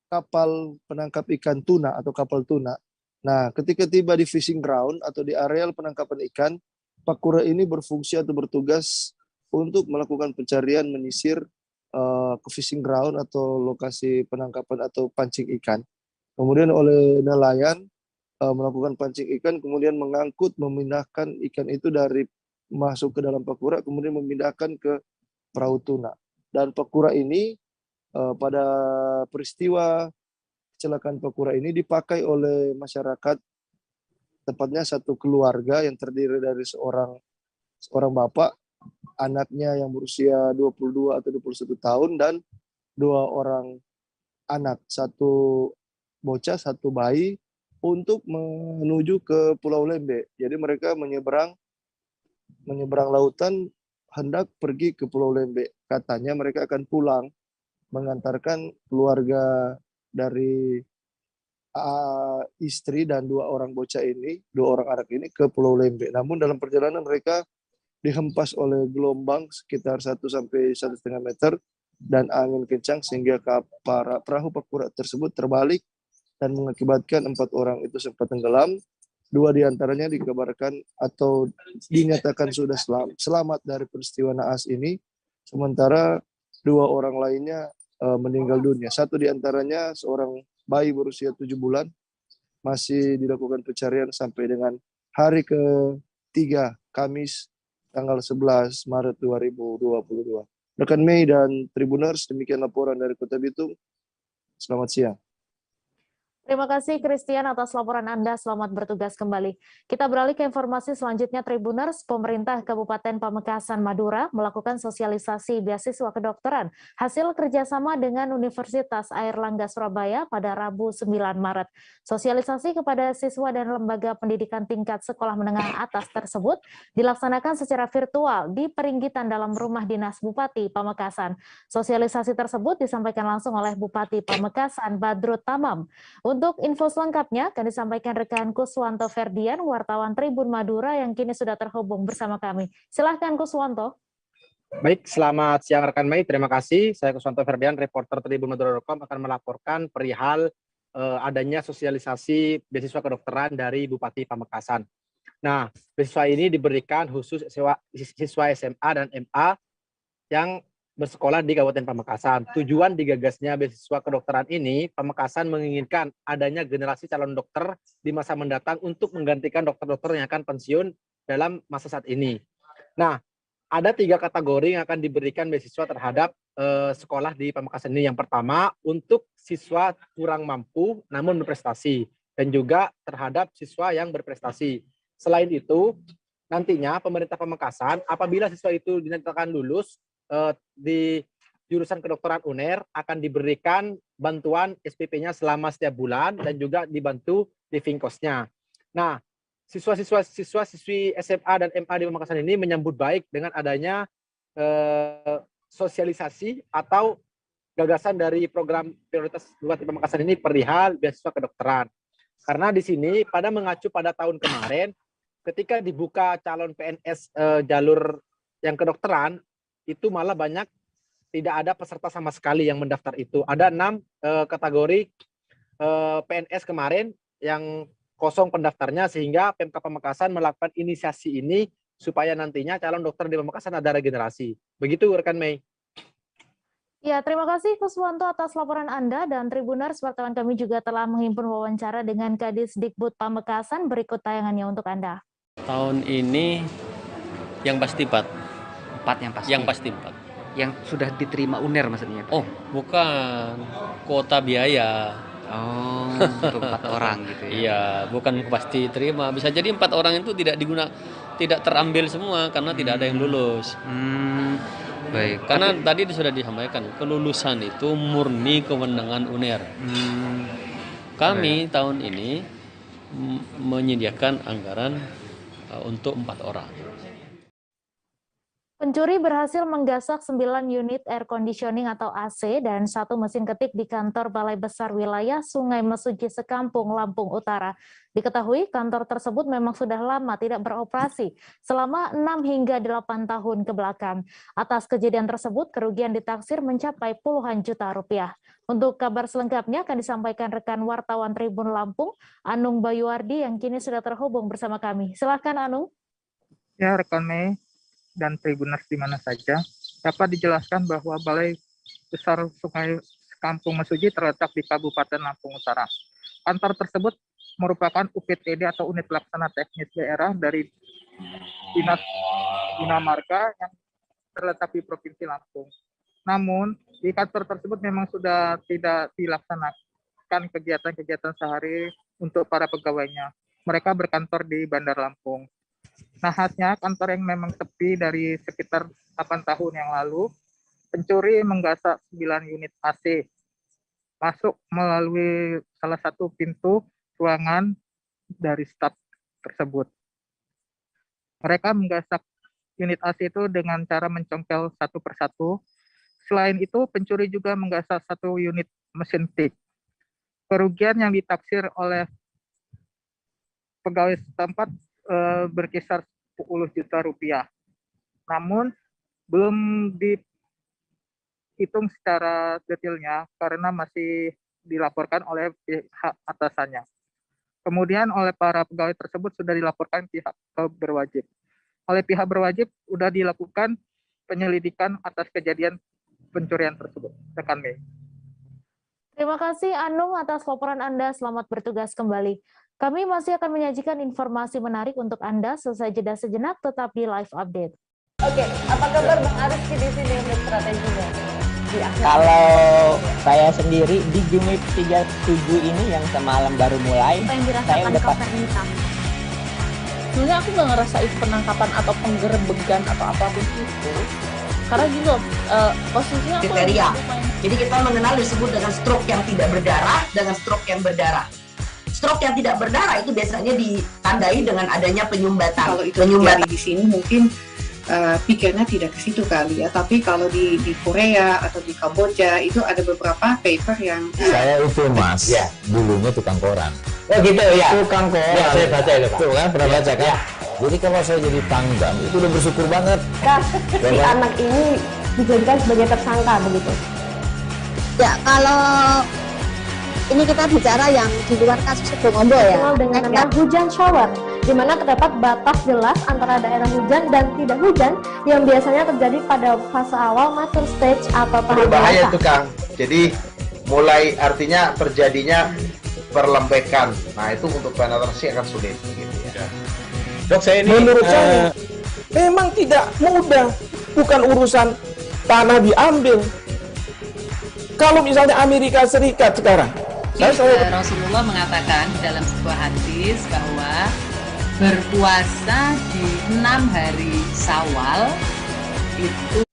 O: kapal penangkap ikan tuna atau kapal tuna. Nah, ketika tiba di fishing ground atau di areal penangkapan ikan, Pakura ini berfungsi atau bertugas untuk melakukan pencarian menyisir ke fishing ground atau lokasi penangkapan atau pancing ikan. Kemudian oleh nelayan melakukan pancing ikan, kemudian mengangkut, memindahkan ikan itu dari masuk ke dalam Pakura, kemudian memindahkan ke perahu tuna. Dan Pakura ini pada peristiwa kecelakaan Pakura ini dipakai oleh masyarakat, tepatnya 1 keluarga yang terdiri dari seorang bapak, anaknya yang berusia 22 atau 21 tahun, dan 2 orang anak, 1 bocah, 1 bayi, untuk menuju ke Pulau Lembe. Jadi mereka menyeberang lautan hendak pergi ke Pulau Lembe. Katanya mereka akan pulang mengantarkan keluarga dari istri dan 2 orang bocah ini, 2 orang anak ini ke Pulau Lembe. Namun dalam perjalanan mereka dihempas oleh gelombang sekitar 1 sampai 1,5 meter dan angin kencang sehingga perahu Pakura tersebut terbalik dan mengakibatkan 4 orang itu sempat tenggelam. 2 diantaranya dikabarkan atau dinyatakan sudah selamat dari peristiwa naas ini, sementara 2 orang lainnya meninggal dunia. 1 diantaranya seorang bayi berusia 7 bulan masih dilakukan pencarian sampai dengan hari ke-3 Kamis tanggal 11 Maret 2022. Rekan Mei dan Tribuners, demikian laporan dari Kota Bitung. Selamat siang.
A: Terima kasih Christian atas laporan Anda, selamat bertugas kembali. Kita beralih ke informasi selanjutnya Tribuners. Pemerintah Kabupaten Pamekasan Madura melakukan sosialisasi beasiswa kedokteran hasil kerjasama dengan Universitas Airlangga Surabaya pada Rabu 9 Maret. Sosialisasi kepada siswa dan lembaga pendidikan tingkat sekolah menengah atas tersebut dilaksanakan secara virtual di Peringgitan dalam Rumah Dinas Bupati Pamekasan. Sosialisasi tersebut disampaikan langsung oleh Bupati Pamekasan Badrut Tamam. Untuk info selengkapnya akan disampaikan rekan Kuswanto Ferdian, wartawan Tribun Madura yang kini sudah terhubung bersama kami. Silahkan Kuswanto.
P: Baik, selamat siang rekan Mei. Terima kasih. Saya Kuswanto Ferdian, reporter Tribun Madura.com akan melaporkan perihal adanya sosialisasi beasiswa kedokteran dari Bupati Pamekasan. Nah, beasiswa ini diberikan khusus siswa SMA dan MA yang bersekolah di Kabupaten Pamekasan. Tujuan digagasnya beasiswa kedokteran ini, Pamekasan menginginkan adanya generasi calon dokter di masa mendatang untuk menggantikan dokter-dokter yang akan pensiun dalam masa saat ini. Nah, ada 3 kategori yang akan diberikan beasiswa terhadap sekolah di Pamekasan ini. Yang pertama, untuk siswa kurang mampu namun berprestasi, dan juga terhadap siswa yang berprestasi. Selain itu, nantinya pemerintah Pamekasan, apabila siswa itu dinyatakan lulus di jurusan kedokteran UNER, akan diberikan bantuan SPP-nya selama setiap bulan, dan juga dibantu living cost-nya. Nah, siswa-siswi SMA dan MA di Pamekasan ini menyambut baik dengan adanya sosialisasi atau gagasan dari program prioritas Bupati Pamekasan ini perihal beasiswa kedokteran. Karena di sini pada mengacu pada tahun kemarin, ketika dibuka calon PNS jalur yang kedokteran, itu malah banyak tidak ada peserta sama sekali yang mendaftar itu. Ada 6 kategori PNS kemarin yang kosong pendaftarnya, sehingga Pemkab Pamekasan melakukan inisiasi ini supaya nantinya calon dokter di Pamekasan ada regenerasi. Begitu rekan Mei.
A: Ya, terima kasih Kuswanto atas laporan Anda, dan Tribuners, wartawan kami juga telah menghimpun wawancara dengan Kadisdikbud Pamekasan. Berikut tayangannya untuk Anda.
Q: Tahun ini yang pasti 4.
R: 4 yang pasti?
Q: Yang pasti 4.
R: Yang sudah diterima UNER maksudnya?
Q: Oh, bukan. Kuota biaya.
R: Oh, untuk 4 orang gitu ya?
Q: Iya, bukan pasti terima. Bisa jadi 4 orang itu tidak terambil semua karena tidak ada yang lulus.
R: Baik.
Q: Karena tadi sudah disampaikan, kelulusan itu murni kewenangan UNER. Kami tahun ini menyediakan anggaran untuk 4 orang.
A: Pencuri berhasil menggasak 9 unit air conditioning atau AC dan 1 mesin ketik di kantor Balai Besar Wilayah Sungai Mesuji Sekampung, Lampung Utara. Diketahui kantor tersebut memang sudah lama tidak beroperasi selama 6 hingga 8 tahun ke belakang. Atas kejadian tersebut, kerugian ditaksir mencapai puluhan juta rupiah. Untuk kabar selengkapnya akan disampaikan rekan wartawan Tribun Lampung, Anung Bayuardi, yang kini sudah terhubung bersama kami. Silakan Anung.
G: Ya, rekan Mei dan Tribuners di mana saja, dapat dijelaskan bahwa Balai Besar Sungai Sekampung Mesuji terletak di Kabupaten Lampung Utara. Kantor tersebut merupakan UPTD atau Unit Pelaksana Teknis Daerah dari Dinas Bina Marga yang terletak di Provinsi Lampung. Namun, di kantor tersebut memang sudah tidak dilaksanakan kegiatan-kegiatan sehari untuk para pegawainya. Mereka berkantor di Bandar Lampung. Nahasnya, kantor yang memang sepi dari sekitar 8 tahun yang lalu, pencuri menggasak 9 unit AC, masuk melalui salah satu pintu ruangan dari staf tersebut. Mereka menggasak unit AC itu dengan cara mencongkel satu persatu. Selain itu, pencuri juga menggasak 1 unit mesin tik. Kerugian yang ditaksir oleh pegawai setempat berkisar 10 juta rupiah. Namun belum dihitung secara detailnya karena masih dilaporkan oleh pihak atasannya. Kemudian oleh para pegawai tersebut sudah dilaporkan pihak berwajib. Oleh pihak berwajib sudah dilakukan penyelidikan atas kejadian pencurian tersebut. Rekan Mei.
A: Terima kasih Anung atas laporan Anda. Selamat bertugas kembali. Kami masih akan menyajikan informasi menarik untuk Anda. Selesai jeda sejenak, tetap di Live Update.
S: Oke, apa kabar Bang Ariski di sini untuk strateginya?
T: Kalau saya sendiri di Jumip 37 ini yang semalam baru mulai, saya udah pasti.
U: Sebenarnya aku nggak ngerasain penangkapan atau penggerebegan atau apapun itu. Karena gitu, posisinya aku
S: kriteria. Jadi kita mengenal disebut dengan stroke yang tidak berdarah dengan stroke yang berdarah. Stroke yang tidak berdarah itu biasanya ditandai dengan adanya penyumbatan.
V: Kalau itu terjadi di sini mungkin pikirnya tidak ke situ kali ya. Tapi kalau di Korea atau di Kamboja itu ada beberapa paper yang
W: saya itu Mas, ya, dulunya tukang koran.
T: Oh gitu ya.
W: Tukang koran.
T: Ya, saya baca itu Pak.
W: Tuh kan pernah baca kan?
T: Ya.
W: Jadi kalau saya jadi pangdam itu udah bersyukur banget.
X: Si anak ini dijadikan sebagai tersangka begitu.
Y: Ya, kalau ini kita bicara yang di luar kasus Sebongombo ya.
X: Dikenal dengan nama hujan shower, di mana terdapat batas jelas antara daerah hujan dan tidak hujan yang biasanya terjadi pada fase awal mature stage atau tahap
Z: berbahaya
X: dewasa.
Z: itu Kang. Jadi mulai artinya terjadinya perlembekan. Nah itu untuk penetrasi akan sulit. Gitu ya.
W: Dok, saya ini
B: Memang tidak mudah, bukan urusan tanah diambil. Kalau misalnya Amerika Serikat sekarang,
C: Rasulullah mengatakan dalam sebuah hadis bahwa berpuasa di 6 hari Syawal itu.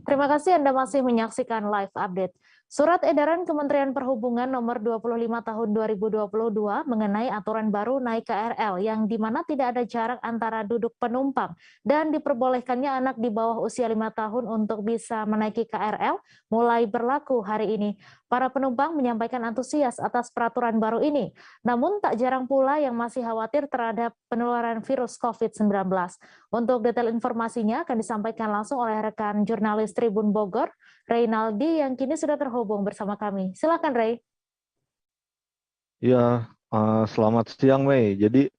A: Terima kasih Anda masih menyaksikan live update. Surat edaran Kementerian Perhubungan nomor 25 tahun 2022 mengenai aturan baru naik KRL yang di mana tidak ada jarak antara duduk penumpang dan diperbolehkannya anak di bawah usia 5 tahun untuk bisa menaiki KRL mulai berlaku hari ini. Para penumpang menyampaikan antusias atas peraturan baru ini. Namun tak jarang pula yang masih khawatir terhadap penularan virus COVID-19. Untuk detail informasinya akan disampaikan langsung oleh rekan jurnalis Tribun Bogor, Reynaldi, yang kini sudah terhubung bersama kami. Silakan, Rey.
D: Ya, selamat siang, Mei. Jadi,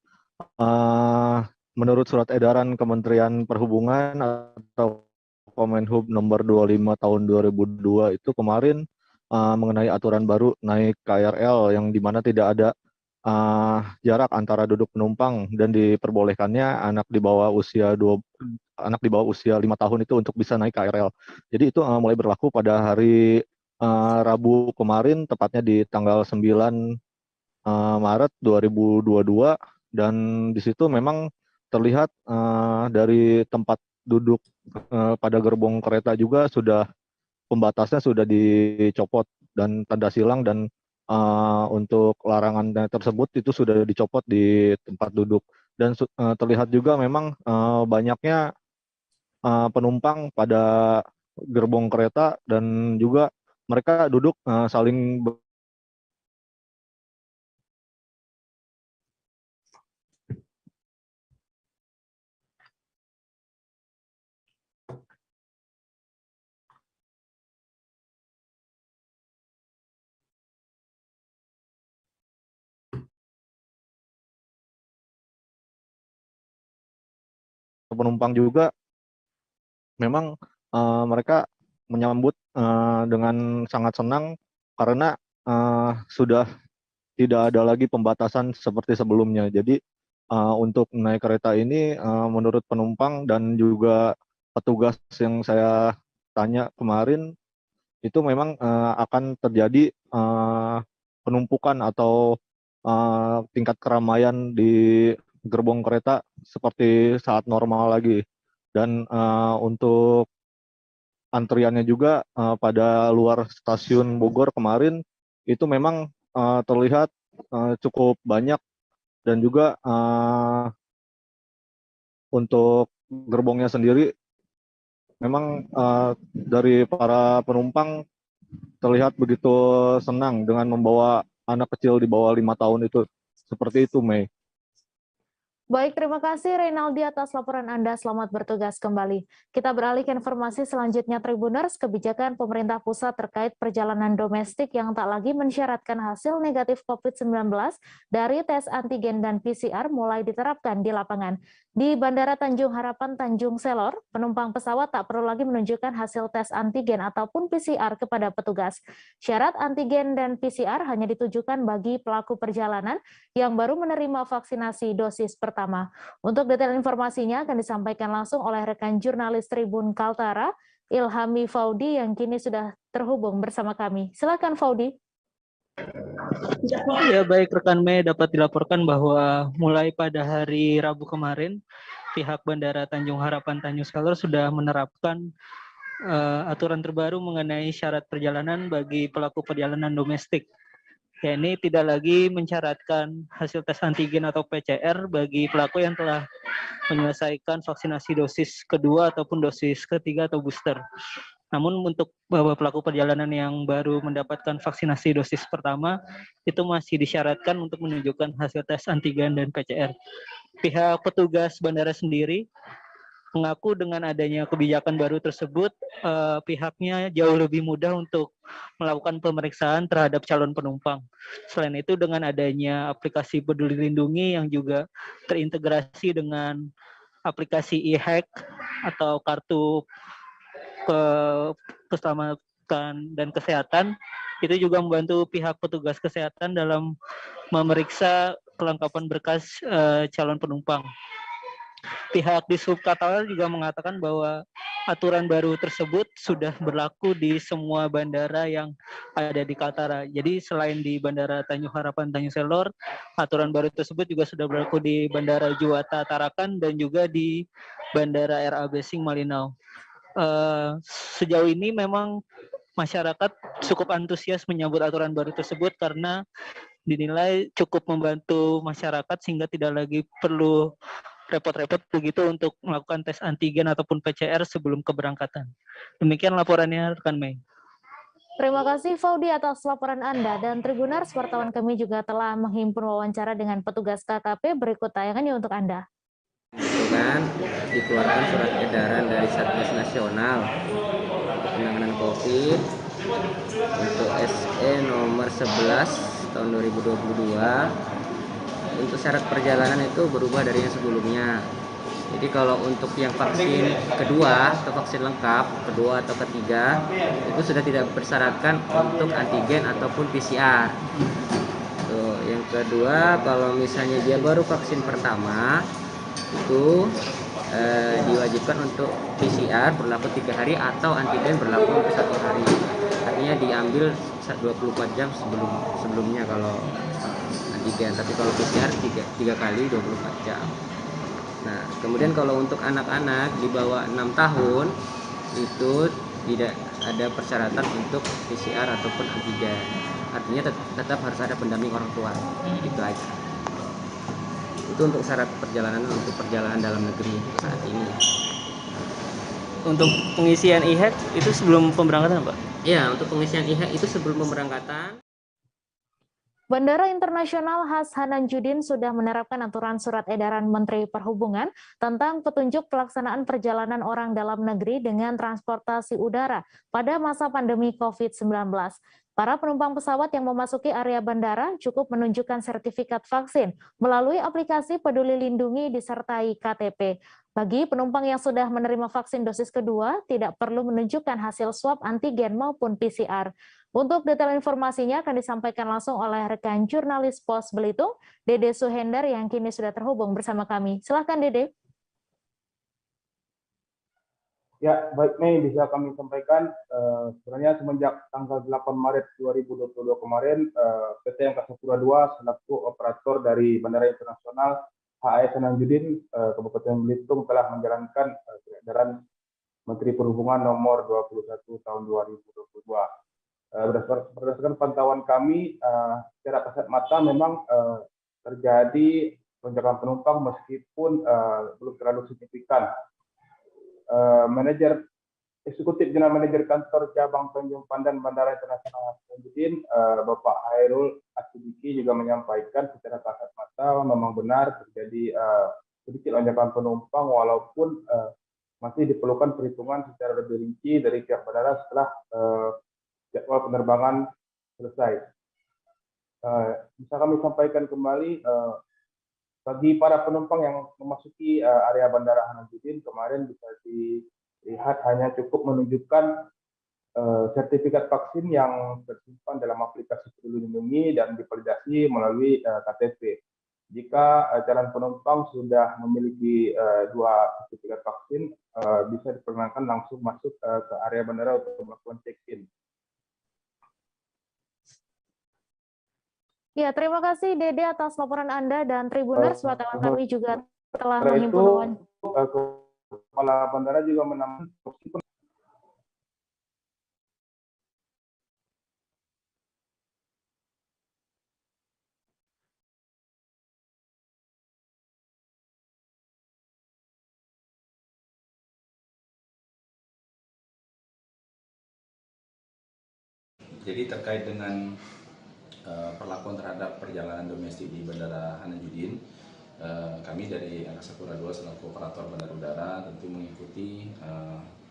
D: menurut surat edaran Kementerian Perhubungan atau Kemenhub nomor 25 tahun 2002 itu kemarin mengenai aturan baru naik KRL yang di mana tidak ada jarak antara duduk penumpang dan diperbolehkannya anak di bawah usia 5 tahun itu untuk bisa naik KRL. Jadi itu mulai berlaku pada hari Rabu kemarin, tepatnya di tanggal 9 Maret 2022, dan di situ memang terlihat dari tempat duduk pada gerbong kereta juga sudah pembatasnya sudah dicopot dan tanda silang, dan untuk larangan tersebut itu sudah dicopot di tempat duduk. Dan terlihat juga memang banyaknya penumpang pada gerbong kereta, dan juga mereka duduk saling penumpang juga memang mereka menyambut dengan sangat senang karena sudah tidak ada lagi pembatasan seperti sebelumnya. Jadi untuk naik kereta ini menurut penumpang dan juga petugas yang saya tanya kemarin itu memang akan terjadi penumpukan atau tingkat keramaian di gerbong kereta seperti saat normal lagi. Dan untuk antriannya juga pada luar stasiun Bogor kemarin itu memang terlihat cukup banyak, dan juga untuk gerbongnya sendiri memang dari para penumpang terlihat begitu senang dengan membawa anak kecil di bawah 5 tahun itu. Seperti itu, Mei.
A: Baik, terima kasih Reynaldi atas laporan Anda. Selamat bertugas kembali. Kita beralih ke informasi selanjutnya, Tribuners. Kebijakan pemerintah pusat terkait perjalanan domestik yang tak lagi mensyaratkan hasil negatif COVID-19 dari tes antigen dan PCR mulai diterapkan di lapangan. Di Bandara Tanjung Harapan Tanjung Selor, penumpang pesawat tak perlu lagi menunjukkan hasil tes antigen ataupun PCR kepada petugas. Syarat antigen dan PCR hanya ditujukan bagi pelaku perjalanan yang baru menerima vaksinasi dosis pertama. Untuk detail informasinya akan disampaikan langsung oleh rekan jurnalis Tribun Kaltara, Ilhami Faudi, yang kini sudah terhubung bersama kami. Silakan, Faudi.
E: Ya, baik rekan Mei, dapat dilaporkan bahwa mulai pada hari Rabu kemarin pihak Bandara Tanjung Harapan Tanjung Selor sudah menerapkan aturan terbaru mengenai syarat perjalanan bagi pelaku perjalanan domestik. Yakni tidak lagi mensyaratkan hasil tes antigen atau PCR bagi pelaku yang telah menyelesaikan vaksinasi dosis kedua ataupun dosis ketiga atau booster. Namun untuk pelaku perjalanan yang baru mendapatkan vaksinasi dosis pertama itu masih disyaratkan untuk menunjukkan hasil tes antigen dan PCR. Pihak petugas bandara sendiri mengaku dengan adanya kebijakan baru tersebut, pihaknya jauh lebih mudah untuk melakukan pemeriksaan terhadap calon penumpang. Selain itu, dengan adanya aplikasi Peduli Lindungi yang juga terintegrasi dengan aplikasi e-hack atau kartu keselamatan dan kesehatan, itu juga membantu pihak petugas kesehatan dalam memeriksa kelengkapan berkas calon penumpang. Pihak di Qatar juga mengatakan bahwa aturan baru tersebut sudah berlaku di semua bandara yang ada di Qatar. Jadi selain di Bandara Tanjung Harapan Tanjung Selor, aturan baru tersebut juga sudah berlaku di Bandara Juwata Tarakan dan juga di Bandara Air Albasing Malinau. Sejauh ini memang masyarakat cukup antusias menyambut aturan baru tersebut karena dinilai cukup membantu masyarakat sehingga tidak lagi perlu repot-repot begitu untuk melakukan tes antigen ataupun PCR sebelum keberangkatan. Demikian laporannya rekan Mei.
A: Terima kasih Faudi atas laporan Anda, dan Tribuners, wartawan kami juga telah menghimpun wawancara dengan petugas KKP. Berikut tayangannya untuk Anda.
F: Kan dikeluarkan surat edaran dari Satgas Nasional Penanganan COVID untuk SE nomor 11 tahun 2022. Untuk syarat perjalanan itu berubah dari yang sebelumnya. Jadi kalau untuk yang vaksin kedua atau vaksin lengkap, kedua atau ketiga, itu sudah tidak bersyaratkan untuk antigen ataupun PCR. Tuh, yang kedua, kalau misalnya dia baru vaksin pertama, itu diwajibkan untuk PCR berlaku 3 hari atau antigen berlaku untuk 1 hari. Artinya diambil 24 jam sebelumnya kalau antigen, tapi kalau PCR 3 kali 24 jam. Nah, kemudian kalau untuk anak-anak di bawah 6 tahun itu tidak ada persyaratan untuk PCR ataupun antigen. Artinya tetap harus ada pendamping orang tua. Itu aja. Itu untuk syarat perjalanan dalam negeri saat ini.
E: Untuk pengisian e-hack itu sebelum pemberangkatan, Pak?
F: Iya, untuk pengisian e-hack itu sebelum pemberangkatan.
A: Bandara Internasional Hasanan Judin sudah menerapkan aturan surat edaran Menteri Perhubungan tentang petunjuk pelaksanaan perjalanan orang dalam negeri dengan transportasi udara pada masa pandemi COVID-19. Para penumpang pesawat yang memasuki area bandara cukup menunjukkan sertifikat vaksin melalui aplikasi Peduli Lindungi disertai KTP. Bagi penumpang yang sudah menerima vaksin dosis kedua, tidak perlu menunjukkan hasil swab antigen maupun PCR. Untuk detail informasinya akan disampaikan langsung oleh rekan jurnalis Pos Belitung, Dede Suhendar, yang kini sudah terhubung bersama kami. Silakan Dede.
H: Ya, baik Mei, bisa kami sampaikan sebenarnya semenjak tanggal 8 Maret 2022 kemarin, PT Angkasa Pura II selaku operator dari Bandara Internasional HAI Sananjudin Kabupaten Belitung telah menjalankan edaran Menteri Perhubungan nomor 21 tahun 2022. Berdasarkan pantauan kami, secara kasat mata memang terjadi lonjakan penumpang meskipun belum terlalu signifikan. Manajer Eksekutif General Manager Kantor Cabang Tanjung Pandan Bandara Internasional Sananjudin, Bapak Hairul Asidiki juga menyampaikan secara kasat mata memang benar terjadi sedikit lonjakan penumpang walaupun masih diperlukan perhitungan secara lebih rinci dari pihak bandara setelah jadwal penerbangan selesai. Bisa kami sampaikan kembali bagi para penumpang yang memasuki area Bandara Hasanuddin kemarin bisa dilihat hanya cukup menunjukkan sertifikat vaksin yang tersimpan dalam aplikasi Peduli Lindungi dan divalidasi melalui KTP. Jika calon penumpang sudah memiliki 2 sertifikat vaksin, bisa diperkenankan langsung masuk ke area bandara untuk melakukan check-in.
A: Ya, terima kasih Dede atas laporan Anda, dan Tribuners, wartawan kami juga telah menghimpun
H: Kepala Bandara juga menambahkan
I: jadi terkait dengan perlakuan terhadap perjalanan domestik di Bandara Hasanuddin, kami dari Angkasa Pura II selaku operator bandara udara tentu mengikuti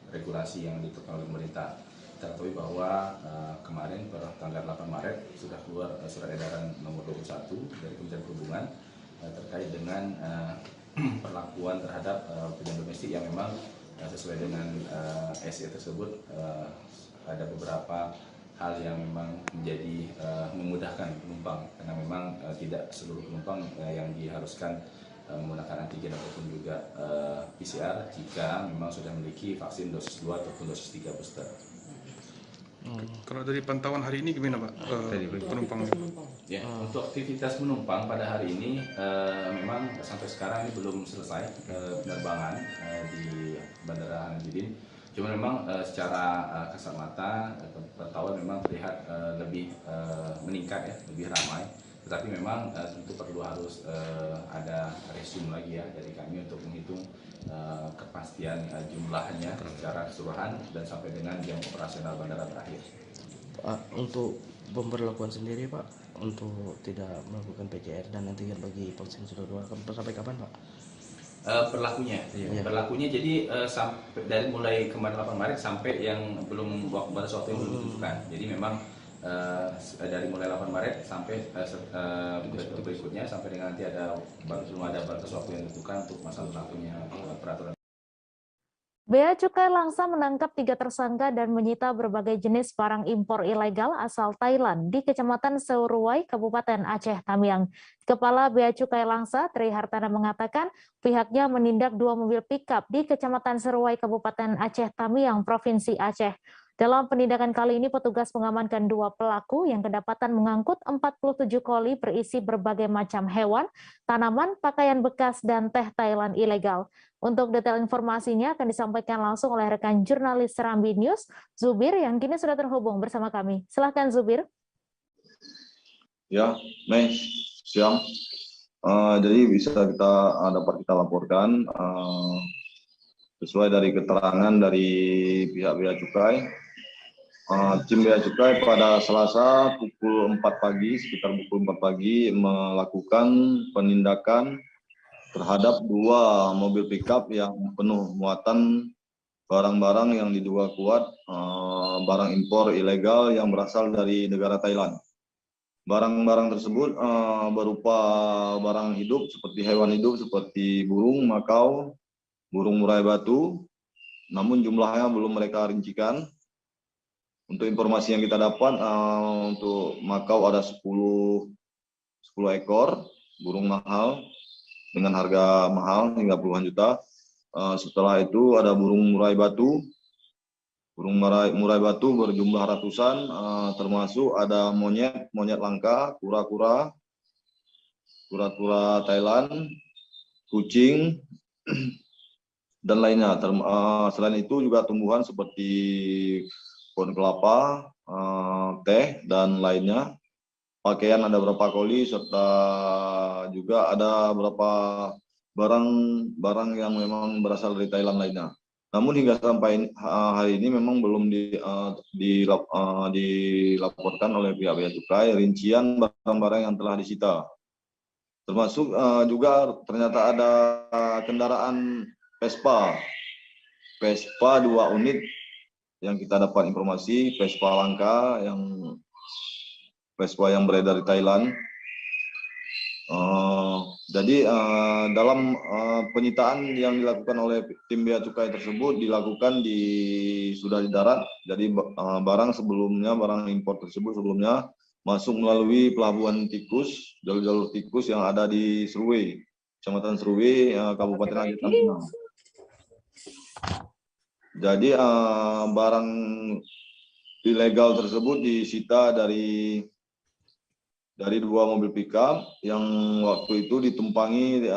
I: regulasi yang ditetapkan oleh pemerintah. Kita ketahui bahwa kemarin pada tanggal 8 Maret sudah keluar surat edaran nomor 21 dari Kementerian Perhubungan terkait dengan perlakuan terhadap perjalanan domestik yang memang sesuai dengan SE tersebut ada beberapa hal yang memang menjadi memudahkan penumpang karena memang tidak seluruh penumpang yang diharuskan menggunakan antigen ataupun juga PCR jika memang sudah memiliki vaksin dosis 2 ataupun dosis 3 booster.
J: Kalau dari pantauan hari ini gimana Pak penumpangnya?
I: Ya, untuk aktivitas penumpang pada hari ini memang sampai sekarang ini belum selesai penerbangan di Bandara Hasanuddin. Cuma memang secara kasat mata pantauan memang terlihat lebih meningkat ya, lebih ramai. Tetapi memang tentu perlu harus ada resume lagi ya dari kami untuk menghitung kepastian jumlahnya secara keseluruhan dan sampai dengan jam operasional bandara terakhir.
K: Pak, untuk pemberlakuan sendiri Pak, untuk tidak melakukan PCR dan antigen bagi vaksin sudah 2 sampai kapan Pak?
I: Berlakunya jadi dari mulai kemarin 8 Maret sampai yang belum batas waktu yang belum ditentukan. Jadi memang dari mulai 8 Maret sampai berikutnya sampai dengan nanti belum ada batas waktu yang ditentukan untuk masa berlakunya peraturan.
A: Bea Cukai Langsa menangkap 3 tersangka dan menyita berbagai jenis barang impor ilegal asal Thailand di Kecamatan Seruai, Kabupaten Aceh Tamiang. Kepala Bea Cukai Langsa, Tri Hartana mengatakan pihaknya menindak 2 mobil pickup di Kecamatan Seruai, Kabupaten Aceh Tamiang, Provinsi Aceh. Dalam penindakan kali ini, petugas mengamankan 2 pelaku yang kedapatan mengangkut 47 koli berisi berbagai macam hewan, tanaman, pakaian bekas, dan teh Thailand ilegal. Untuk detail informasinya akan disampaikan langsung oleh rekan jurnalis Serambi News, Zubir, yang kini sudah terhubung bersama kami. Silahkan Zubir.
L: Ya, Mei, siang. Jadi dapat kita laporkan sesuai dari keterangan dari pihak Bea Cukai. Tim Bea Cukai pada Selasa pukul 4 pagi, sekitar pukul 4 pagi melakukan penindakan terhadap 2 mobil pickup yang penuh muatan barang-barang yang diduga kuat barang impor ilegal yang berasal dari negara Thailand. Barang-barang tersebut berupa barang hidup seperti hewan hidup seperti burung makau, burung murai batu, namun jumlahnya belum mereka rincikan. Untuk informasi yang kita dapat, untuk makau ada 10 ekor burung mahal dengan harga mahal hingga puluhan juta. Setelah itu ada burung murai batu. Burung murai batu berjumlah ratusan, termasuk ada monyet langka, kura-kura Thailand, kucing, dan lainnya. Selain itu juga tumbuhan seperti pohon kelapa, teh, dan lainnya. Pakaian ada beberapa koli, serta juga ada beberapa barang yang memang berasal dari Thailand lainnya. Namun hingga sampai hari ini memang belum dilaporkan oleh pihak Bea Cukai rincian barang-barang yang telah disita. Termasuk juga ternyata ada kendaraan Vespa 2 unit yang kita dapat informasi, Vespa langka, Vespa yang beredar di Thailand. Jadi dalam penyitaan yang dilakukan oleh tim Bea Cukai tersebut dilakukan sudah di darat. Jadi barang impor tersebut sebelumnya masuk melalui pelabuhan tikus, jalur tikus yang ada di Seruai, Kecamatan Seruai, Kabupaten Aceh Tamiang. Jadi barang ilegal tersebut disita dari 2 mobil pickup yang waktu itu ditumpangi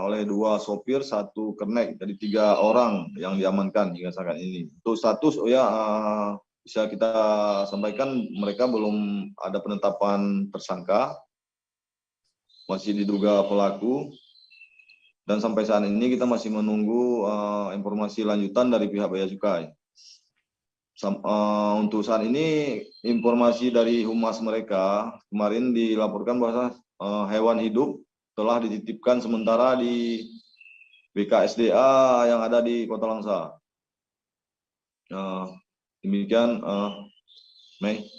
L: oleh 2 sopir, 1 kernek, jadi 3 orang yang diamankan hingga saat ini. Untuk status bisa kita sampaikan mereka belum ada penetapan tersangka, masih diduga pelaku, dan sampai saat ini kita masih menunggu informasi lanjutan dari pihak Bea Cukai. Untuk saat ini informasi dari humas mereka kemarin dilaporkan bahwa hewan hidup telah dititipkan sementara di BKSDA yang ada di Kota Langsa. Demikian, Mei.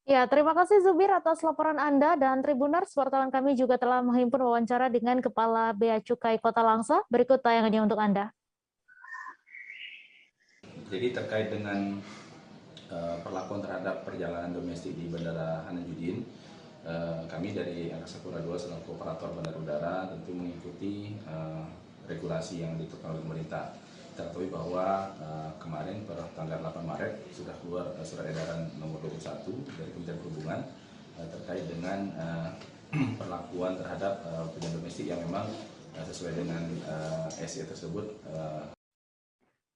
A: Ya, terima kasih Zubir atas laporan Anda, dan Tribuners, wartawan kami juga telah menghimpun wawancara dengan Kepala Bea Cukai Kota Langsa. Berikut tayangannya untuk Anda.
I: Jadi terkait dengan perlakuan terhadap perjalanan domestik di Bandara Hasanuddin, kami dari Angkasa Pura II selaku operator bandar udara tentu mengikuti regulasi yang ditetapkan oleh pemerintah. Kita ketahui bahwa kemarin pada tanggal 8 Maret sudah keluar surat edaran nomor 21 dari Kementerian Perhubungan terkait dengan perlakuan terhadap perjalanan domestik yang memang sesuai dengan SE tersebut.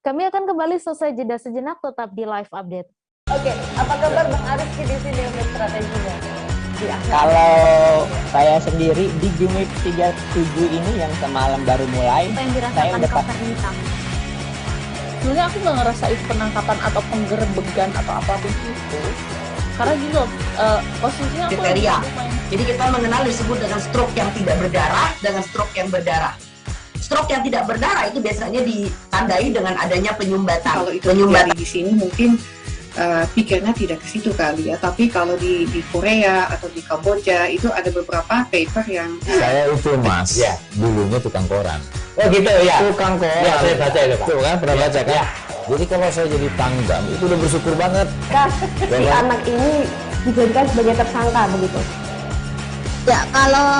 A: Kami akan kembali selesai jeda sejenak, tetap di live update.
M: Oke, apa kabar Bang Arif di sini untuk strateginya?
T: Kalau saya sendiri di Jumip 37 ini yang semalam baru mulai, saya udah pasti.
U: Sebenarnya aku nggak ngerasain penangkapan atau penggerebegan atau apapun itu, karena gitu posisinya aku
S: kriteria. Jadi kita mengenal disebut dengan stroke yang tidak berdarah dengan stroke yang berdarah. Stroke yang tidak berdarah itu biasanya ditandai dengan adanya penyumbatan.
V: Kalau itu terjadi di sini mungkin pikirnya tidak ke situ kali ya, tapi kalau di Korea atau di Kamboja itu ada beberapa paper yang
W: saya itu mas, ya dulunya tukang koran.
T: Oh gitu ya.
W: Tukang koran.
T: Ya, saya baca itu Pak.
W: Tuh kan pernah baca kan?
T: Ya.
W: Jadi kalau saya jadi tanggam itu udah bersyukur banget.
X: Si anak ini dijadikan sebagai tersangka begitu.
Y: Ya kalau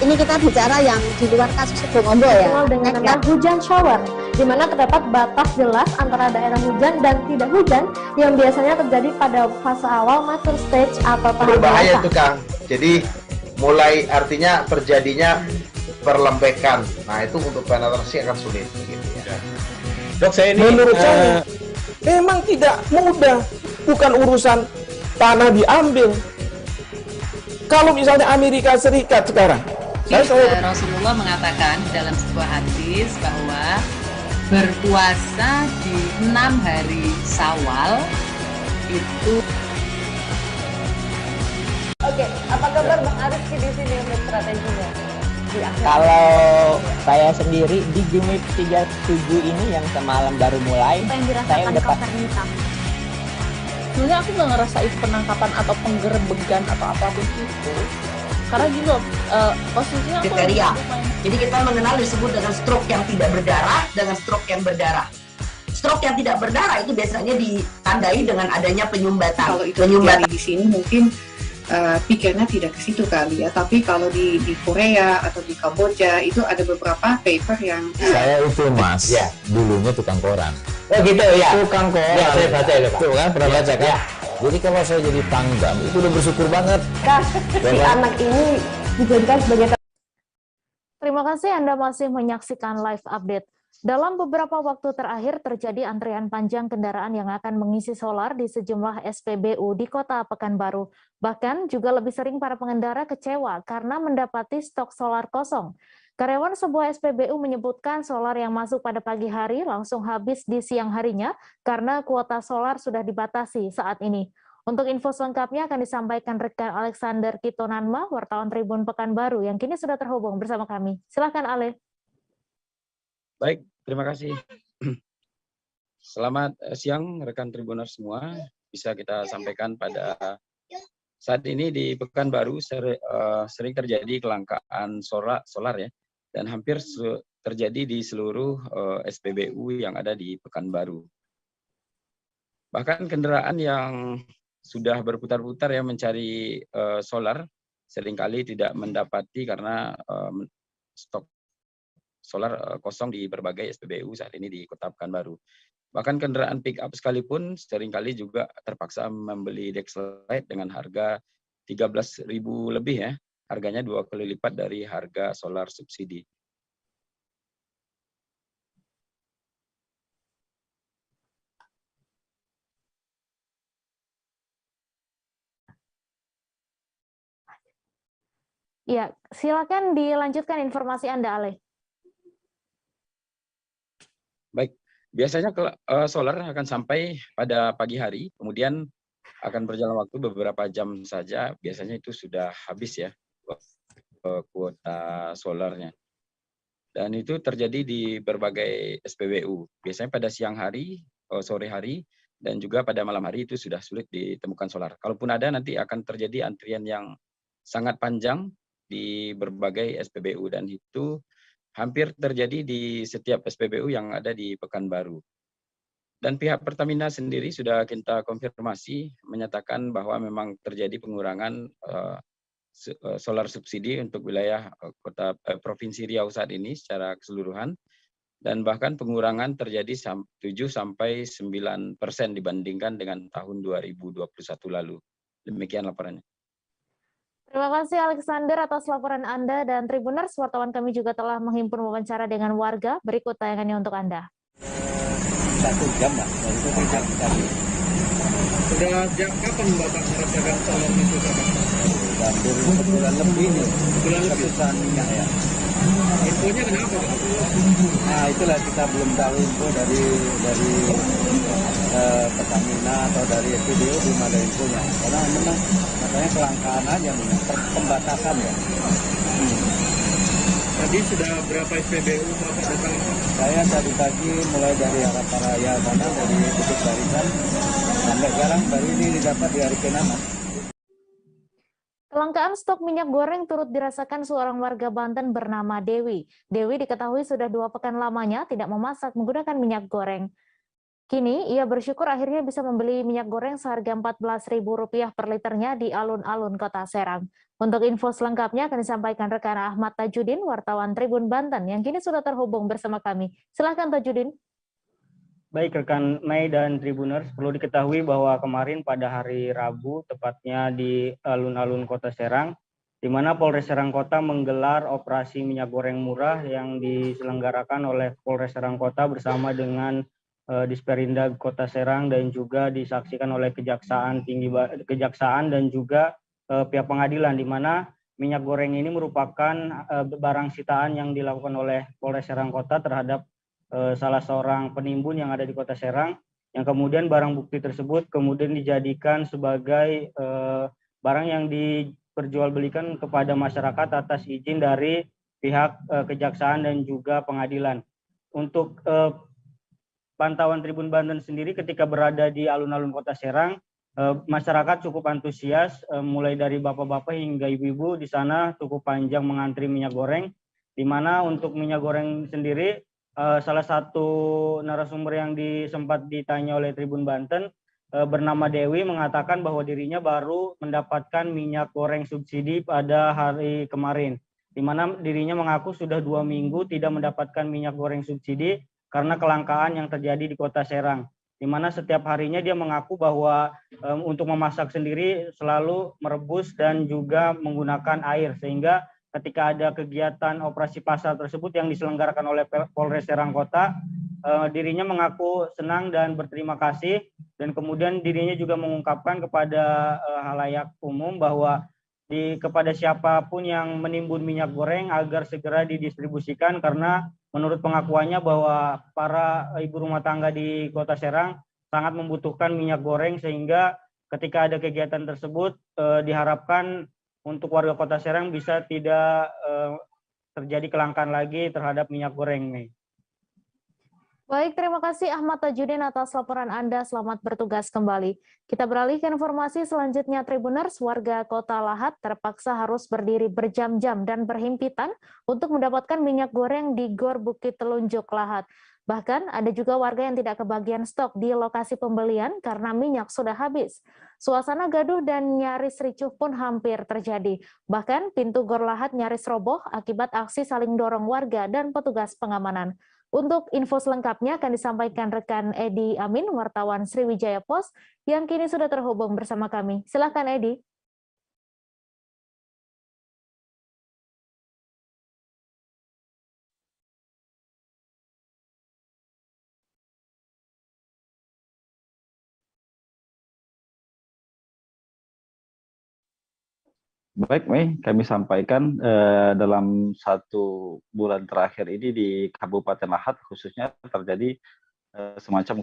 Y: ini kita bicara yang di luar kasus Sebongombo ya.
X: Dengan nama hujan shower, di mana terdapat batas jelas antara daerah hujan dan tidak hujan yang biasanya terjadi pada fase awal mature stage atau tahap
Z: berbahaya
X: dewasa.
Z: itu Kang. Jadi mulai artinya terjadinya perlembekan. Nah itu untuk penetrasi akan sulit. Gitu ya.
B: Dok, saya ini menurut saya memang tidak mudah. Bukan urusan tanah diambil. Kalau misalnya Amerika Serikat sekarang,
C: Rasulullah mengatakan dalam sebuah hadis bahwa berpuasa di 6 hari Syawal itu.
M: Oke, apa kabar Bang Arif di sini untuk strateginya?
T: Kalau saya sendiri di Jumip 37 ini yang semalam baru mulai, saya udah pasti.
U: Sebenarnya aku nggak ngerasain penangkapan atau penggerebegan atau apapun itu, karena gitu posisinya aku
S: kriteria. Jadi kita mengenal disebut dengan stroke yang tidak berdarah dengan stroke yang berdarah. Stroke yang tidak berdarah itu biasanya ditandai dengan adanya penyumbatan.
V: Kalau itu terjadi di sini mungkin pikirnya tidak ke situ kali ya, tapi kalau di Korea atau di Kamboja itu ada beberapa paper yang
W: saya itu mas, ya dulunya tukang koran.
T: Oh gitu ya.
W: Tukang koran.
T: Ya, saya baca itu Pak.
W: Tuh kan pernah baca kan?
T: Ya.
W: Jadi kalau saya jadi tanggam itu udah bersyukur banget.
X: Si anak ini dijadikan sebagai.
A: Terima kasih Anda masih menyaksikan live update. Dalam beberapa waktu terakhir terjadi antrian panjang kendaraan yang akan mengisi solar di sejumlah SPBU di Kota Pekanbaru. Bahkan juga lebih sering para pengendara kecewa karena mendapati stok solar kosong. Karyawan sebuah SPBU menyebutkan solar yang masuk pada pagi hari langsung habis di siang harinya karena kuota solar sudah dibatasi saat ini. Untuk info selengkapnya akan disampaikan rekan Alexander Kitonanma, wartawan Tribun Pekanbaru yang kini sudah terhubung bersama kami. Silakan Ale.
N: Baik, terima kasih. Selamat siang rekan Tribuners semua. Bisa kita sampaikan pada saat ini di Pekanbaru sering terjadi kelangkaan solar ya, dan hampir terjadi di seluruh SPBU yang ada di Pekanbaru. Bahkan kendaraan yang sudah berputar-putar ya mencari solar seringkali tidak mendapati karena stok solar kosong di berbagai SPBU saat ini di Kota Pekanbaru. Bahkan kendaraan pick up sekalipun seringkali juga terpaksa membeli Dexlite dengan harga 13.000 lebih ya. Harganya 2 kali lipat dari harga solar subsidi.
A: Ya, silakan dilanjutkan informasi Anda, Ale.
N: Baik, biasanya solar akan sampai pada pagi hari, kemudian akan berjalan waktu beberapa jam saja, biasanya itu sudah habis ya kuota solarnya. Dan itu terjadi di berbagai SPBU. Biasanya pada siang hari, sore hari, dan juga pada malam hari itu sudah sulit ditemukan solar. Kalaupun ada, nanti akan terjadi antrian yang sangat panjang di berbagai SPBU, dan itu hampir terjadi di setiap SPBU yang ada di Pekanbaru. Dan pihak Pertamina sendiri sudah kita konfirmasi menyatakan bahwa memang terjadi pengurangan solar subsidi untuk wilayah Provinsi Riau saat ini secara keseluruhan, dan bahkan pengurangan terjadi 7-9% dibandingkan dengan tahun 2021 lalu. Demikian laporannya.
A: Terima kasih Alexander atas laporan Anda, dan Tribuners, wartawan kami juga telah menghimpun wawancara dengan warga. Berikut tayangannya untuk Anda.
D: 1 jam Mbak, dari itu tadi. Sudah sejak kapan Bapak merasakan solar itu? Hampir sebulan lebih nih, kesusahan minyak ya. Infonya kenapa Pak? Nah itulah kita belum tahu info dari Pertamina atau dari SPBU, belum ada infonya. Karena memang katanya kelangkaan aja, pembatasan ya. Tadi sudah berapa SPBU Bapak datang? Saya tadi pagi mulai dari arah Paraya sana, dari titik barisan sampai sekarang baru ini didapat di hari ke-6.
A: Kelangkaan stok minyak goreng turut dirasakan seorang warga Banten bernama Dewi. Dewi diketahui sudah 2 pekan lamanya tidak memasak menggunakan minyak goreng. Kini ia bersyukur akhirnya bisa membeli minyak goreng seharga Rp14.000 per liternya di alun-alun Kota Serang. Untuk info selengkapnya akan disampaikan rekan Ahmad Tajudin, wartawan Tribun Banten, yang kini sudah terhubung bersama kami. Silakan Tajudin.
G: Baik rekan Mei dan Tribuners, perlu diketahui bahwa kemarin pada hari Rabu, tepatnya di alun-alun Kota Serang, di mana Polres Serang Kota menggelar operasi minyak goreng murah yang diselenggarakan oleh Polres Serang Kota bersama dengan Disperinda Kota Serang dan juga disaksikan oleh Kejaksaan dan juga pihak pengadilan, di mana minyak goreng ini merupakan barang sitaan yang dilakukan oleh Polres Serang Kota terhadap salah seorang penimbun yang ada di Kota Serang, yang kemudian barang bukti tersebut kemudian dijadikan sebagai barang yang diperjualbelikan kepada masyarakat atas izin dari pihak Kejaksaan dan juga pengadilan. Untuk pantauan Tribun Banten sendiri ketika berada di alun-alun Kota Serang, masyarakat cukup antusias, mulai dari bapak-bapak hingga ibu-ibu di sana cukup panjang mengantri minyak goreng, di mana untuk minyak goreng sendiri salah satu narasumber yang sempat ditanya oleh Tribun Banten bernama Dewi mengatakan bahwa dirinya baru mendapatkan minyak goreng subsidi pada hari kemarin, di mana dirinya mengaku sudah 2 minggu tidak mendapatkan minyak goreng subsidi karena kelangkaan yang terjadi di Kota Serang, di mana setiap harinya dia mengaku bahwa untuk memasak sendiri selalu merebus dan juga menggunakan air, sehingga ketika ada kegiatan operasi pasar tersebut yang diselenggarakan oleh Polres Serang Kota, dirinya mengaku senang dan berterima kasih, dan kemudian dirinya juga mengungkapkan kepada halayak umum bahwa kepada siapapun yang menimbun minyak goreng agar segera didistribusikan, karena menurut pengakuannya bahwa para ibu rumah tangga di Kota Serang sangat membutuhkan minyak goreng, sehingga ketika ada kegiatan tersebut diharapkan untuk warga Kota Serang bisa tidak terjadi kelangkaan lagi terhadap minyak goreng nih.
A: Baik, terima kasih Ahmad Tajudin atas laporan Anda. Selamat bertugas kembali. Kita beralih ke informasi selanjutnya, Tribuners. Warga Kota Lahat terpaksa harus berdiri berjam-jam dan berhimpitan untuk mendapatkan minyak goreng di Gor Bukit Telunjuk Lahat. Bahkan ada juga warga yang tidak kebagian stok di lokasi pembelian karena minyak sudah habis. Suasana gaduh dan nyaris ricuh pun hampir terjadi. Bahkan pintu Gor Lahat nyaris roboh akibat aksi saling dorong warga dan petugas pengamanan. Untuk info selengkapnya akan disampaikan rekan Edi Amin, wartawan Sriwijaya Post, yang kini sudah terhubung bersama kami. Silakan Edi.
O: Baik, Mei, kami sampaikan dalam 1 bulan terakhir ini di Kabupaten Lahat khususnya terjadi semacam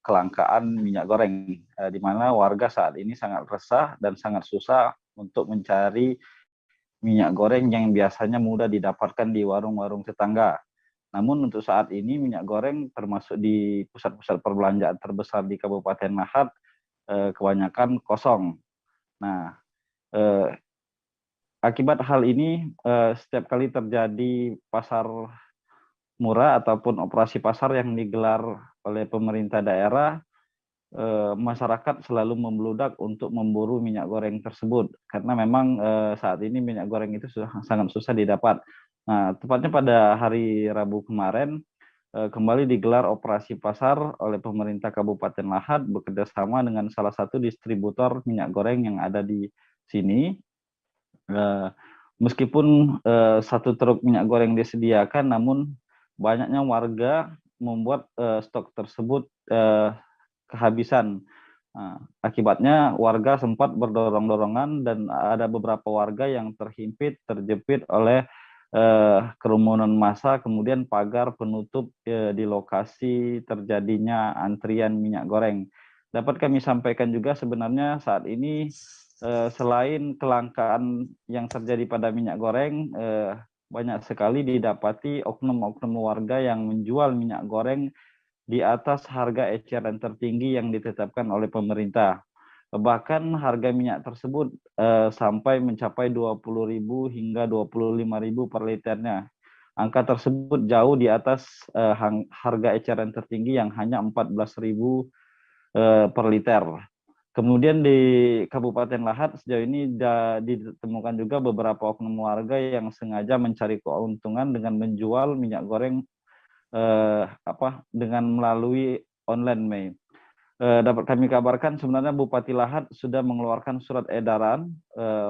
O: kelangkaan minyak goreng, di mana warga saat ini sangat resah dan sangat susah untuk mencari minyak goreng yang biasanya mudah didapatkan di warung-warung tetangga. Namun untuk saat ini minyak goreng termasuk di pusat-pusat perbelanjaan terbesar di Kabupaten Lahat kebanyakan kosong. Nah, akibat hal ini, setiap kali terjadi pasar murah ataupun operasi pasar yang digelar oleh pemerintah daerah, masyarakat selalu membludak untuk memburu minyak goreng tersebut karena memang saat ini minyak goreng itu sangat susah didapat. Nah, tepatnya pada hari Rabu kemarin kembali digelar operasi pasar oleh pemerintah Kabupaten Lahat bekerjasama dengan salah satu distributor minyak goreng yang ada di sini. Meskipun satu truk minyak goreng disediakan, namun banyaknya warga membuat stok tersebut kehabisan. Akibatnya warga sempat berdorong-dorongan dan ada beberapa warga yang terjepit oleh kerumunan massa, kemudian pagar penutup di lokasi terjadinya antrian minyak goreng. Dapat kami sampaikan juga sebenarnya saat ini selain kelangkaan yang terjadi pada minyak goreng, banyak sekali didapati oknum-oknum warga yang menjual minyak goreng di atas harga eceran tertinggi yang ditetapkan oleh pemerintah. Bahkan harga minyak tersebut sampai mencapai 20.000 hingga 25.000 per liternya. Angka tersebut jauh di atas harga eceran tertinggi yang hanya 14.000 per liter. Kemudian di Kabupaten Lahat sejauh ini ditemukan juga beberapa oknum warga yang sengaja mencari keuntungan dengan menjual minyak goreng dengan melalui online, Mei. Dapat kami kabarkan sebenarnya Bupati Lahat sudah mengeluarkan surat edaran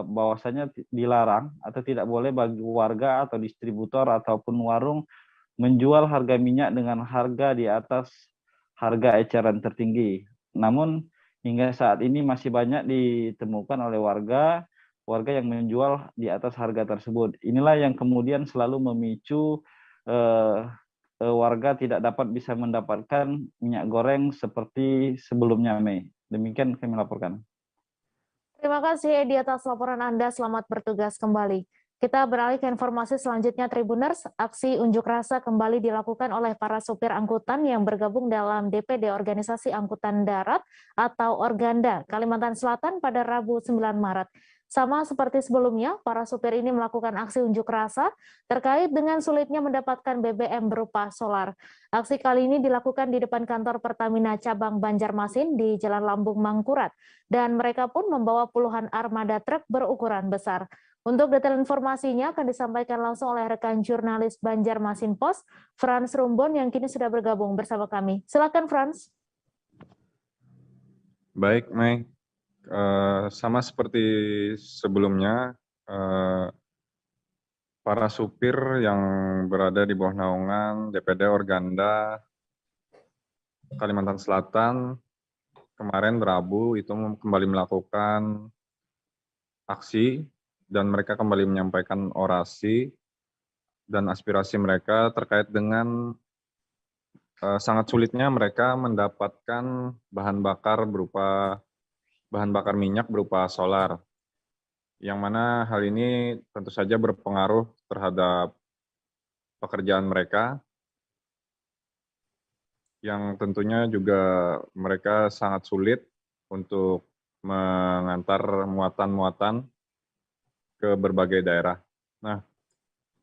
O: bahwasanya dilarang atau tidak boleh bagi warga atau distributor ataupun warung menjual harga minyak dengan harga di atas harga eceran tertinggi. Namun hingga saat ini masih banyak ditemukan oleh warga yang menjual di atas harga tersebut. Inilah yang kemudian selalu memicu warga tidak dapat bisa mendapatkan minyak goreng seperti sebelumnya, Mei. Demikian kami laporkan.
A: Terima kasih Edi atas laporan Anda. Selamat bertugas kembali. Kita beralih ke informasi selanjutnya, Tribuners. Aksi unjuk rasa kembali dilakukan oleh para supir angkutan yang bergabung dalam DPD Organisasi Angkutan Darat atau Organda, Kalimantan Selatan pada Rabu 9 Maret. Sama seperti sebelumnya, para supir ini melakukan aksi unjuk rasa terkait dengan sulitnya mendapatkan BBM berupa solar. Aksi kali ini dilakukan di depan kantor Pertamina cabang Banjarmasin di Jalan Lambung Mangkurat, dan mereka pun membawa puluhan armada truk berukuran besar. Untuk detail informasinya akan disampaikan langsung oleh rekan jurnalis Banjarmasin Post, Frans Rumbon, yang kini sudah bergabung bersama kami. Silakan, Frans.
E: Baik, Mei. Sama seperti sebelumnya, para supir yang berada di bawah naungan DPD Organda Kalimantan Selatan kemarin Rabu itu kembali melakukan aksi dan mereka kembali menyampaikan orasi dan aspirasi mereka terkait dengan sangat sulitnya mereka mendapatkan bahan bakar minyak berupa solar, yang mana hal ini tentu saja berpengaruh terhadap pekerjaan mereka, yang tentunya juga mereka sangat sulit untuk mengantar muatan-muatan ke berbagai daerah. Nah,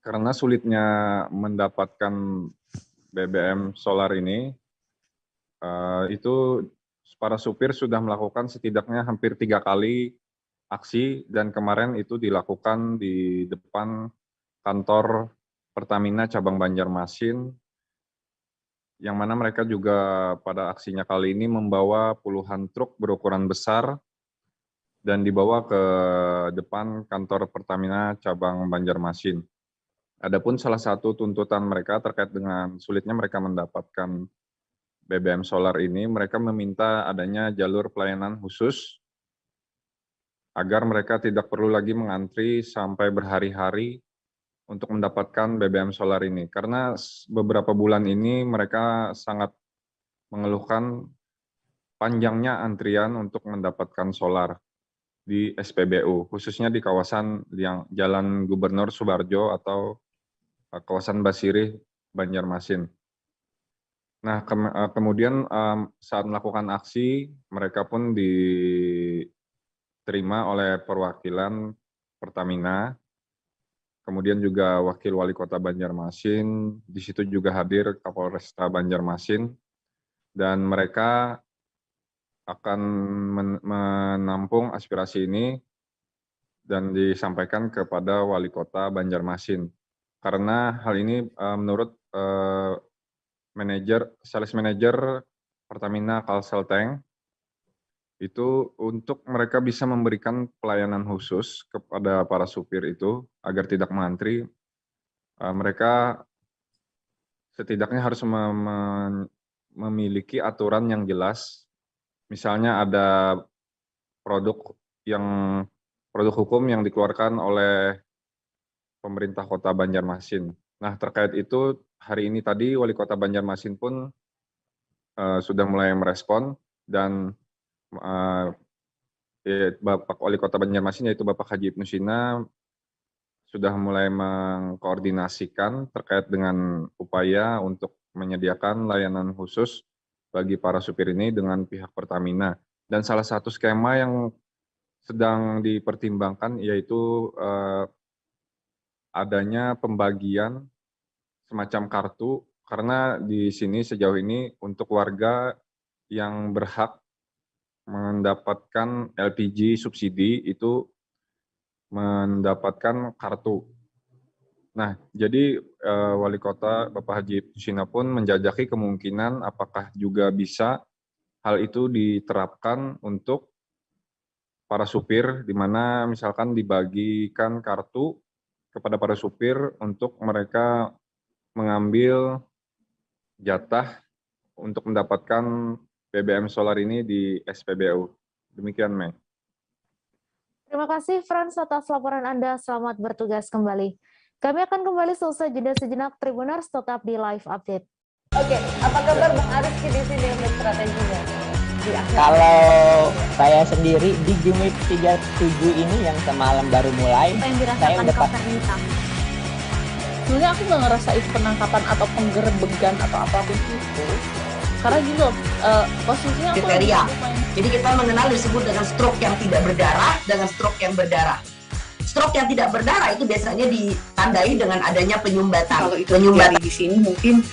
E: karena sulitnya mendapatkan BBM solar ini, itu para supir sudah melakukan setidaknya hampir 3 kali aksi, dan kemarin itu dilakukan di depan kantor Pertamina cabang Banjarmasin, yang mana mereka juga pada aksinya kali ini membawa puluhan truk berukuran besar dan dibawa ke depan kantor Pertamina cabang Banjarmasin. Adapun salah satu tuntutan mereka terkait dengan sulitnya mereka mendapatkan BBM solar ini, mereka meminta adanya jalur pelayanan khusus agar mereka tidak perlu lagi mengantri sampai berhari-hari untuk mendapatkan BBM solar ini. Karena beberapa bulan ini mereka sangat mengeluhkan panjangnya antrian untuk mendapatkan solar di SPBU, khususnya di kawasan yang Jalan Gubernur Subarjo atau kawasan Basirih, Banjarmasin. Nah, kemudian saat melakukan aksi, mereka pun diterima oleh perwakilan Pertamina. kemudian juga Wakil Wali Kota Banjarmasin, di situ juga hadir Kapolresta Banjarmasin, dan mereka akan menampung aspirasi ini dan disampaikan kepada Wali Kota Banjarmasin. Karena hal ini menurut sales manager Pertamina Kalselteng, itu untuk mereka bisa memberikan pelayanan khusus kepada para supir itu agar tidak mengantri, mereka setidaknya harus memiliki aturan yang jelas. Misalnya ada produk hukum yang dikeluarkan oleh pemerintah Kota Banjarmasin. Nah, terkait itu hari ini tadi Wali Kota Banjarmasin pun sudah mulai merespon, dan Bapak Wali Kota Banjarmasin yaitu Bapak Haji Ibnu Sina sudah mulai mengkoordinasikan terkait dengan upaya untuk menyediakan layanan khusus bagi para supir ini dengan pihak Pertamina. Dan salah satu skema yang sedang dipertimbangkan yaitu adanya pembagian semacam kartu, karena di sini sejauh ini untuk warga yang berhak mendapatkan LPG subsidi itu mendapatkan kartu. Nah, jadi Wali Kota Bapak Haji Sina pun menjajaki kemungkinan apakah juga bisa hal itu diterapkan untuk para supir, di mana misalkan dibagikan kartu kepada para supir untuk mereka mengambil jatah untuk mendapatkan BBM solar ini di SPBU. Demikian, Mei.
A: Terima kasih Frans atas laporan Anda. Selamat bertugas kembali. Kami akan kembali selesai jeda sejenak. Tribuners tetap di live update.
M: Oke, apa kabar Bang Ariski di sini untuk strateginya?
T: Kalau saya sendiri di Jumip 37 ini yang semalam baru mulai, saya udah
U: sebenarnya aku nggak ngerasain penangkapan atau penggerebegan atau apapun itu. Karena gitu, posisinya aku
S: kriteria. Jadi kita mengenal disebut dengan stroke yang tidak berdarah dengan stroke yang berdarah. Stroke yang tidak berdarah itu biasanya ditandai dengan adanya penyumbatan.
V: Kalau itu terjadi di sini mungkin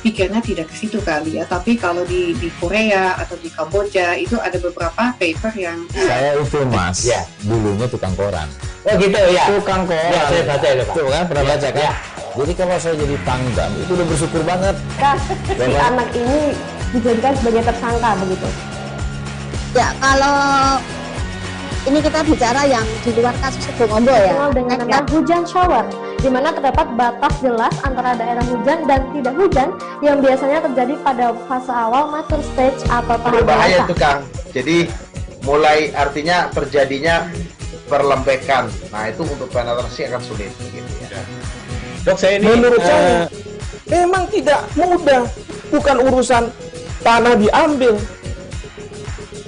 V: pikirnya tidak ke situ kali ya. Tapi kalau di Korea atau di Kamboja itu ada beberapa paper yang
W: saya itu Mas, dulunya tukang koran.
T: Oh gitu ya.
W: Tukang koran.
T: Ya, saya baca itu Pak.
W: Tuh kan pernah baca kan?
T: Ya.
W: Jadi kalau saya jadi pangdam itu udah bersyukur banget.
X: Si anak ini dijadikan sebagai tersangka begitu.
Y: Ya, kalau ini kita bicara yang di luar kasus Sebongombo ya.
X: Dengan nama hujan shower, di mana terdapat batas jelas antara daerah hujan dan tidak hujan yang biasanya terjadi pada fase awal mature stage atau tahap
Z: berbahaya
X: dewasa.
Z: itu Kang. Jadi mulai artinya terjadinya perlembekan. Nah itu untuk penetrasi akan sulit gitu ya.
B: Dok, menurut saya memang tidak mudah, bukan urusan tanah diambil.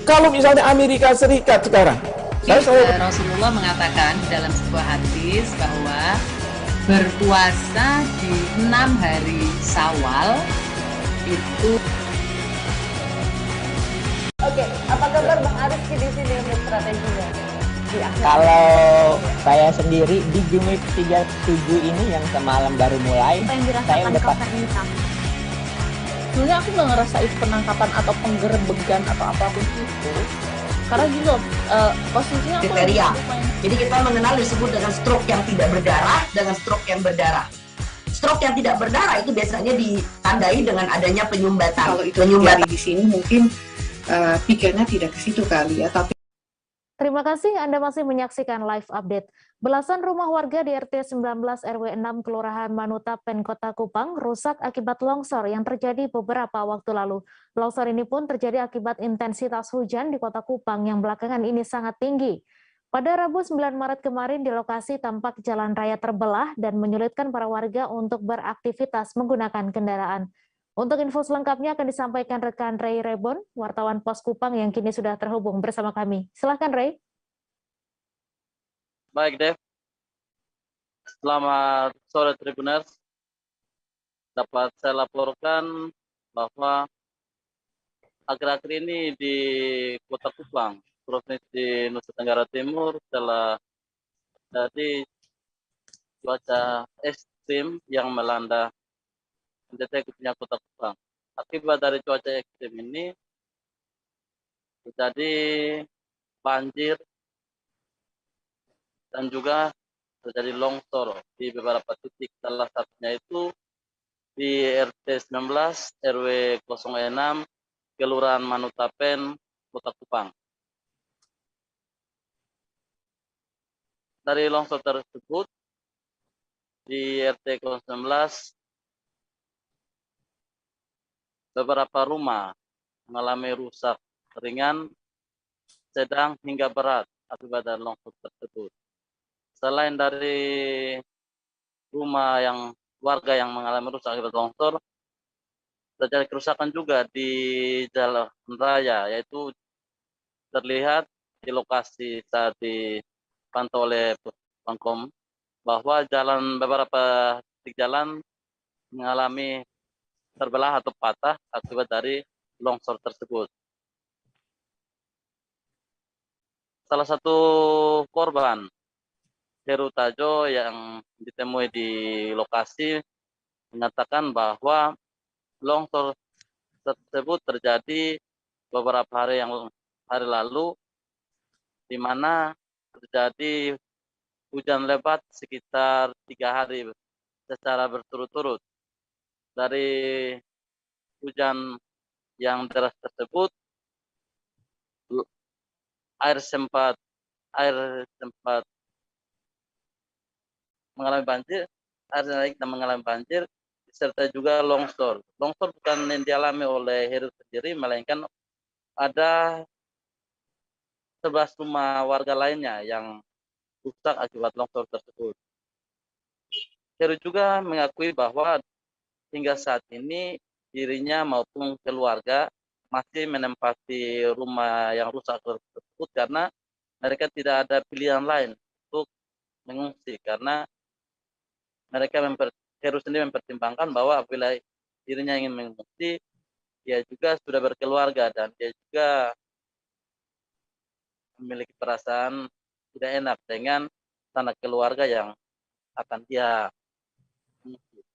B: Kalau misalnya Amerika Serikat sekarang,
C: Rasulullah mengatakan dalam sebuah hadis bahwa berpuasa di 6 hari Syawal itu.
M: Oke, apa kabar Bang Ariski di sini untuk strateginya?
T: Kalau saya sendiri di Jumip 37 ini yang semalam baru mulai, saya udah
U: sebenarnya aku nggak ngerasain penangkapan atau penggerebegan atau apapun itu. Karena gitu, posisinya
S: kriteria. Jadi kita mengenal disebut dengan stroke yang tidak berdarah dengan stroke yang berdarah. Stroke yang tidak berdarah itu biasanya ditandai dengan adanya penyumbatan.
V: Kalau itu terjadi di sini mungkin pikirnya tidak ke situ kali ya. Tapi
A: Terima kasih Anda masih menyaksikan live update. Belasan rumah warga di RT 19 RW 6 Kelurahan Manutapen, Kota Kupang rusak akibat longsor yang terjadi beberapa waktu lalu. Longsor ini pun terjadi akibat intensitas hujan di Kota Kupang yang belakangan ini sangat tinggi. Pada Rabu 9 Maret kemarin di lokasi tampak jalan raya terbelah dan menyulitkan para warga untuk beraktivitas menggunakan kendaraan. Untuk info selengkapnya akan disampaikan rekan Ray Rebon, wartawan Pos Kupang yang kini sudah terhubung bersama kami. Silahkan Ray.
F: Baik, Dev. Selamat sore Tribuners. Dapat saya laporkan bahwa akhir-akhir ini di Kota Kupang, Provinsi Nusa Tenggara Timur telah jadi cuaca ekstrim yang melanda NTT khususnya Kota Kupang. Akibat dari cuaca ekstrim ini terjadi banjir dan juga terjadi longsor di beberapa titik. Salah satunya itu di RT 19 RW 06 Kelurahan Manutapen, Kota Kupang. Dari longsor tersebut di RT 19 beberapa rumah mengalami rusak ringan, sedang hingga berat akibat dari longsor tersebut. Selain dari rumah yang warga yang mengalami rusak akibat longsor, terjadi kerusakan juga di jalan raya, yaitu terlihat di lokasi saat dipantau oleh Pemkom bahwa beberapa titik jalan mengalami terbelah atau patah akibat dari longsor tersebut. Salah satu korban, Heru Tajo, yang ditemui di lokasi mengatakan bahwa longsor tersebut terjadi beberapa hari lalu, di mana terjadi hujan lebat sekitar 3 hari secara berturut-turut. Dari hujan yang deras tersebut, air sempat mengalami banjir, air naik dan mengalami banjir, serta juga longsor. Longsor bukan yang dialami oleh Heru sendiri, melainkan ada 11 rumah warga lainnya yang rusak akibat longsor tersebut. Heru juga mengakui bahwa hingga saat ini dirinya maupun keluarga masih menempati rumah yang rusak tersebut karena mereka tidak ada pilihan lain untuk mengungsi, karena mereka Heru sendiri mempertimbangkan bahwa apabila dirinya ingin mengungsi, dia juga sudah berkeluarga dan dia juga memiliki perasaan tidak enak dengan sanak keluarga yang akan dia mengungsi.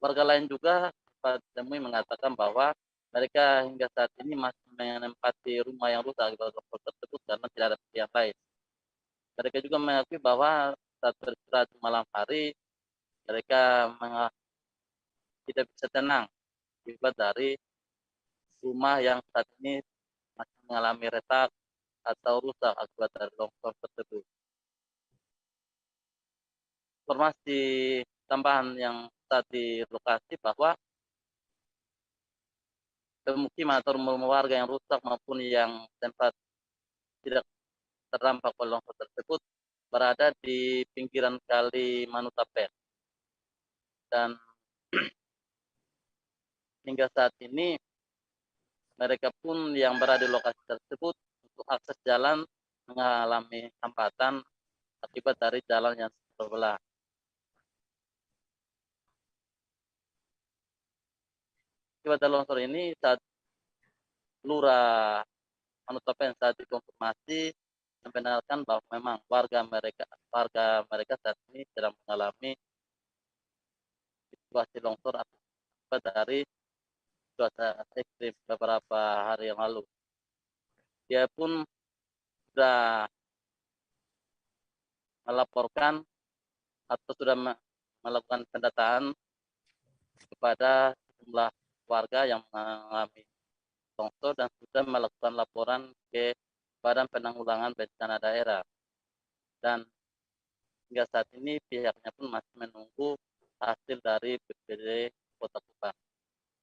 F: Warga lain juga ditemui mengatakan bahwa mereka hingga saat ini masih menempati rumah yang rusak akibat longsor tersebut karena tidak ada pilihan lain. Mereka juga mengakui bahwa saat beristirahat malam hari, mereka tidak bisa tenang akibat dari rumah yang saat ini masih mengalami retak atau rusak akibat dari longsor tersebut. Informasi tambahan yang saat di lokasi bahwa pemukiman atau rumah warga yang rusak maupun yang sempat tidak terdampak oleh longsor tersebut berada di pinggiran kali Manutapen. Dan hingga saat ini mereka pun yang berada di lokasi tersebut untuk akses jalan mengalami hambatan akibat dari jalan yang terbelah. Akibat dari longsor ini, saat Lurah Manutapen saat dikonfirmasi membenarkan bahwa memang warga mereka saat ini sedang mengalami situasi longsor akibat dari cuaca ekstrim beberapa hari yang lalu. Dia pun sudah melaporkan atau sudah melakukan pendataan kepada sejumlah warga yang mengalami longsor dan sudah melakukan laporan ke Badan Penanggulangan Bencana Daerah. Dan hingga saat ini pihaknya pun masih menunggu hasil dari BPBD Kota Kupang.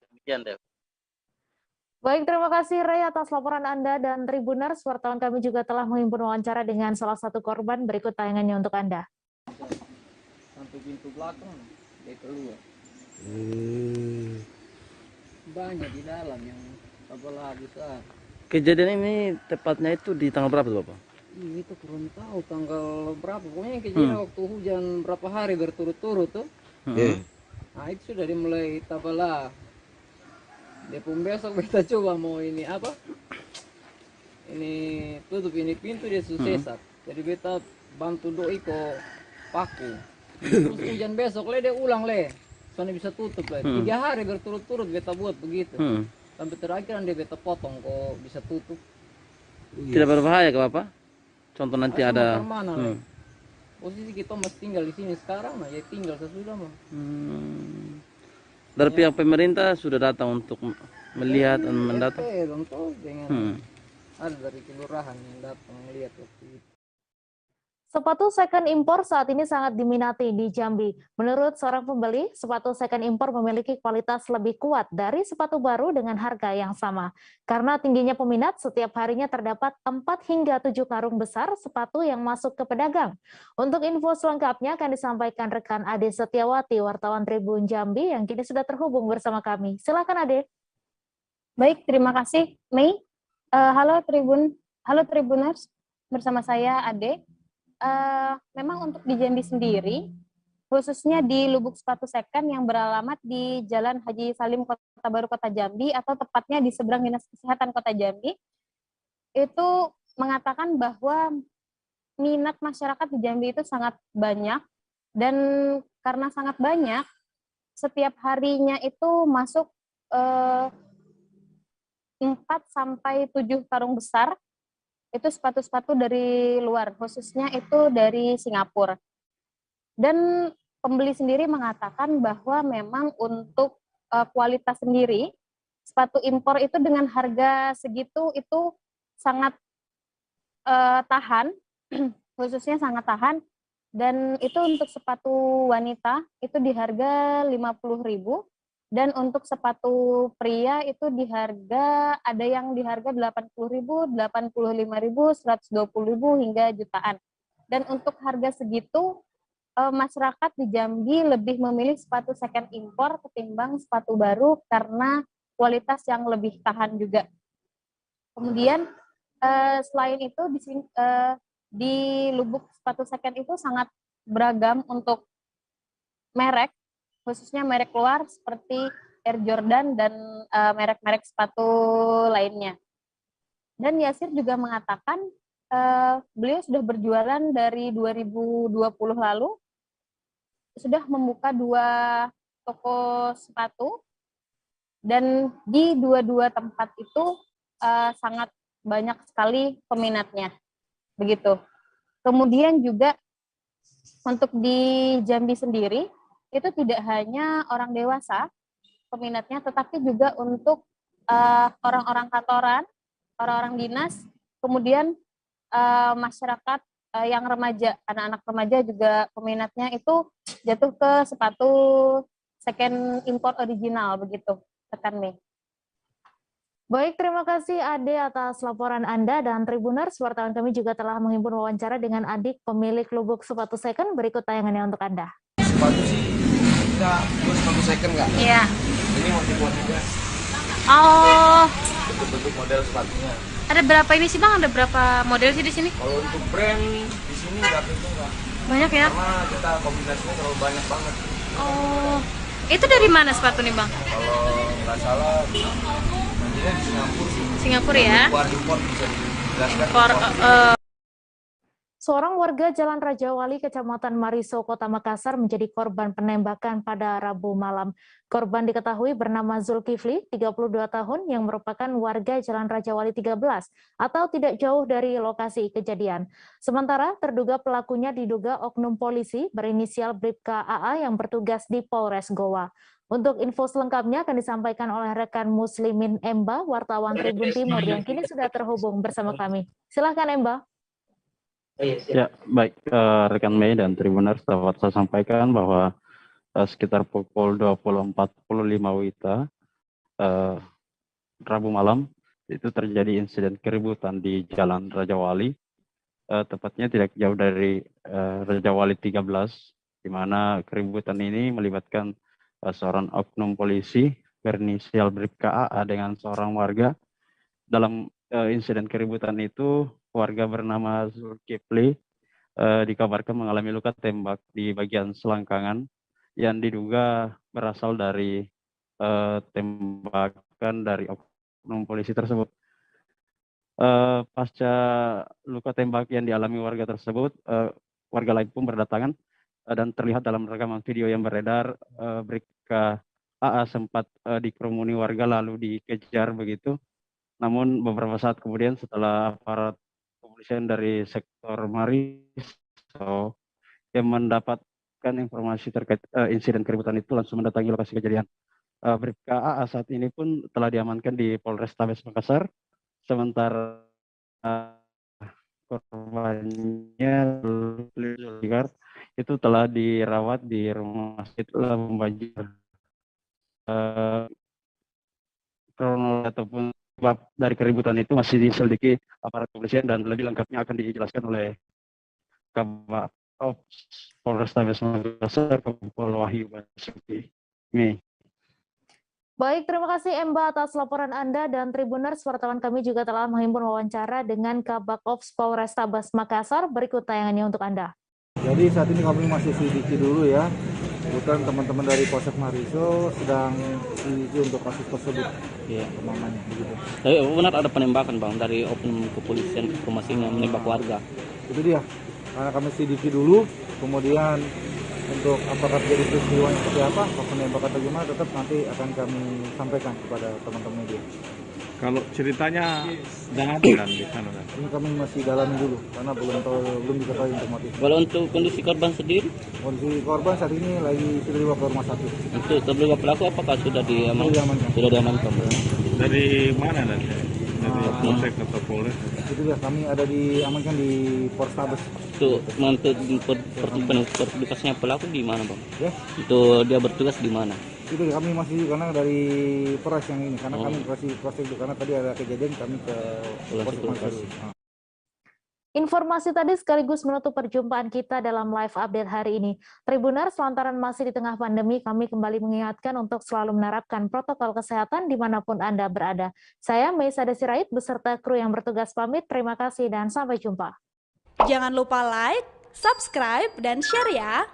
F: Demikian, Dev.
A: Baik, terima kasih Ray atas laporan Anda, dan Tribuners, wartawan kami juga telah menghimpun wawancara dengan salah satu korban. Berikut tayangannya untuk Anda.
H: Sampai pintu belakang, dia keluar. Banyak di dalam yang apa besar.
J: Kejadian ini tepatnya itu di tanggal berapa tuh, Bapak?
H: Itu kurang tahu tanggal berapa. Pokoknya kejadian waktu hujan berapa hari berturut-turut tuh. Nah itu sudah dimulai tabala. Dia pun besok kita coba mau ini apa? Ini tutup ini pintu dia susah sesat. Jadi kita bantu doi kok paku. Terus hujan besok le dia ulang le. Soalnya bisa tutup le. 3 hari berturut-turut beta buat begitu. Sampai terakhir dia beta potong kok bisa tutup.
J: Tidak berbahaya ke Bapak? Contoh nanti ada
H: Mana le? Posisi kita masih tinggal di sini sekarang ya tinggal sesudah mah.
J: Dari pihak pemerintah sudah datang untuk melihat dan mendata.
H: Dengan ada dari kelurahan yang datang melihat waktu itu.
A: Sepatu second impor saat ini sangat diminati di Jambi. Menurut seorang pembeli, sepatu second impor memiliki kualitas lebih kuat dari sepatu baru dengan harga yang sama. Karena tingginya peminat, setiap harinya terdapat 4 hingga 7 karung besar sepatu yang masuk ke pedagang. Untuk info selengkapnya akan disampaikan rekan Ade Setiawati, wartawan Tribun Jambi yang kini sudah terhubung bersama kami. Silakan Ade.
I: Baik, terima kasih Mei. Halo Tribuners, bersama saya Ade. Memang untuk di Jambi sendiri, khususnya di Lubuk Sepatu Second yang beralamat di Jalan Haji Salim Kota Baru Kota Jambi atau tepatnya di seberang Dinas Kesehatan Kota Jambi, itu mengatakan bahwa minat masyarakat di Jambi itu sangat banyak, dan karena sangat banyak, setiap harinya itu masuk 4 sampai 7 karung besar. Itu sepatu-sepatu dari luar, khususnya itu dari Singapura. Dan pembeli sendiri mengatakan bahwa memang untuk kualitas sendiri, sepatu impor itu dengan harga segitu itu sangat tahan, khususnya sangat tahan. Dan itu untuk sepatu wanita itu di harga 50.000. Dan untuk sepatu pria itu di harga, ada yang di harga 80.000, 85.000, 120.000 hingga jutaan. Dan untuk harga segitu, masyarakat di Jambi lebih memilih sepatu second impor ketimbang sepatu baru karena kualitas yang lebih tahan juga. Kemudian selain itu di sini, di Lubuk Sepatu Second itu sangat beragam untuk merek, khususnya merek luar seperti Air Jordan dan merek-merek sepatu lainnya. Dan Yasir juga mengatakan beliau sudah berjualan dari 2020 lalu, sudah membuka 2 toko sepatu, dan di dua-dua tempat itu sangat banyak sekali peminatnya. Begitu. Kemudian juga untuk di Jambi sendiri, itu tidak hanya orang dewasa peminatnya, tetapi juga untuk orang-orang kantoran, orang-orang dinas, kemudian masyarakat yang remaja, anak-anak remaja juga peminatnya itu jatuh ke sepatu second import original, begitu, rekan Mei.
A: Baik, terima kasih Ade atas laporan Anda, dan Tribuners, wartawan kami juga telah menghimpun wawancara dengan adik pemilik Lubuk Sepatu Second. Berikut tayangannya untuk Anda.
B: Sepatu sih kita jual sepatu second nggak?
U: Iya.
B: Ini motif-motifnya.
U: Oh.
B: Bentuk model sepatunya.
U: Ada berapa ini sih Bang? Ada berapa model sih di sini?
B: Kalau untuk brand di sini nggak tentu nggak.
U: Banyak ya?
B: Karena kita kombinasinya terlalu banyak banget.
U: Oh. Itu dari mana sepatu nih Bang?
B: Kalau nggak salah, nantinya di Singapura sih.
U: Singapura ya?
B: Import bisa dijelaskan.
A: Seorang warga Jalan Raja Wali, Kecamatan Mariso, Kota Makassar menjadi korban penembakan pada Rabu malam. Korban diketahui bernama Zulkifli, 32 tahun, yang merupakan warga Jalan Raja Wali 13, atau tidak jauh dari lokasi kejadian. Sementara terduga pelakunya diduga oknum polisi berinisial Bribka AA yang bertugas di Polres Goa. Untuk info selengkapnya akan disampaikan oleh rekan Muslimin Emba, wartawan Tribun Timur, yang kini sudah terhubung bersama kami. Silahkan Emba.
O: Ya, baik rekan Mei dan Tribuners, dapat saya sampaikan bahwa sekitar pukul 20.45 WITA Rabu malam itu terjadi insiden keributan di Jalan Raja Wali, tepatnya tidak jauh dari Raja Wali 13, di mana keributan ini melibatkan seorang oknum polisi berinisial Bribka AA dengan seorang warga. Dalam insiden keributan itu, warga bernama Zulkifli dikabarkan mengalami luka tembak di bagian selangkangan yang diduga berasal dari tembakan dari oknum polisi tersebut. Pasca luka tembak yang dialami warga tersebut, warga lain pun berdatangan
G: dan terlihat dalam rekaman video yang beredar, Bribka AA sempat dikerumuni warga lalu dikejar begitu. Namun beberapa saat kemudian setelah aparat kepolisian dari sektor Mariso yang mendapatkan informasi terkait insiden keributan itu langsung mendatangi lokasi kejadian. Bribka AA saat ini pun telah diamankan di Polrestabes Makassar, sementara korbannya itu telah dirawat di rumah sakit Lambanjar. Kronologi ataupun sebab dari keributan itu masih diselidiki aparat kepolisian dan lebih lengkapnya akan dijelaskan oleh Kabak Ops Polrestabes Makassar, Kompol Wahyu Basuki.
A: Baik, terima kasih Emba atas laporan Anda, dan Tribuners, wartawan kami juga telah menghimpun wawancara dengan Kabak Ops Polrestabes Makassar. Berikut tayangannya untuk Anda.
K: Jadi saat ini kami masih selidiki dulu ya. Kebetulan teman-teman dari Polsek Mariso sedang selidiki untuk kasus tersebut. Iya, namanya begitu.
L: Tapi benar ada penembakan Bang dari oknum kepolisian informasinya menembak warga.
K: Itu dia. Karena kami selidiki dulu, kemudian untuk apakah terjadi peristiwa seperti apa, penembakan atau gimana, tetap nanti akan kami sampaikan kepada teman-teman media.
E: Kalau ceritanya sedang apa kan di sana?
K: Ini kami masih dalami dulu karena belum diketahui untuk motif.
L: Kalau untuk kondisi korban sendiri?
K: Kondisi korban saat ini lagi sudah dibawa ke rumah sakit.
L: Untuk terduga pelaku apakah sudah diamankan? Sudah diamankan.
E: Dari mana nanti? Dari Polsek atau Polres?
K: Itu ya, kami ada diamankan di Polrestabes.
L: Untuk bertugasnya pelaku di mana Bang?
K: Ya.
L: Itu dia bertugas di mana?
K: Itu kami masih karena dari Polres yang ini, karena kami masih proses itu karena tadi ada kejadian kami ke Polres.
A: Informasi tadi sekaligus menutup perjumpaan kita dalam live update hari ini. Tribuners, lantaran masih di tengah pandemi, kami kembali mengingatkan untuk selalu menerapkan protokol kesehatan dimanapun Anda berada. Saya Meisa Desirait beserta kru yang bertugas pamit. Terima kasih dan sampai jumpa.
N: Jangan lupa like, subscribe, dan share ya.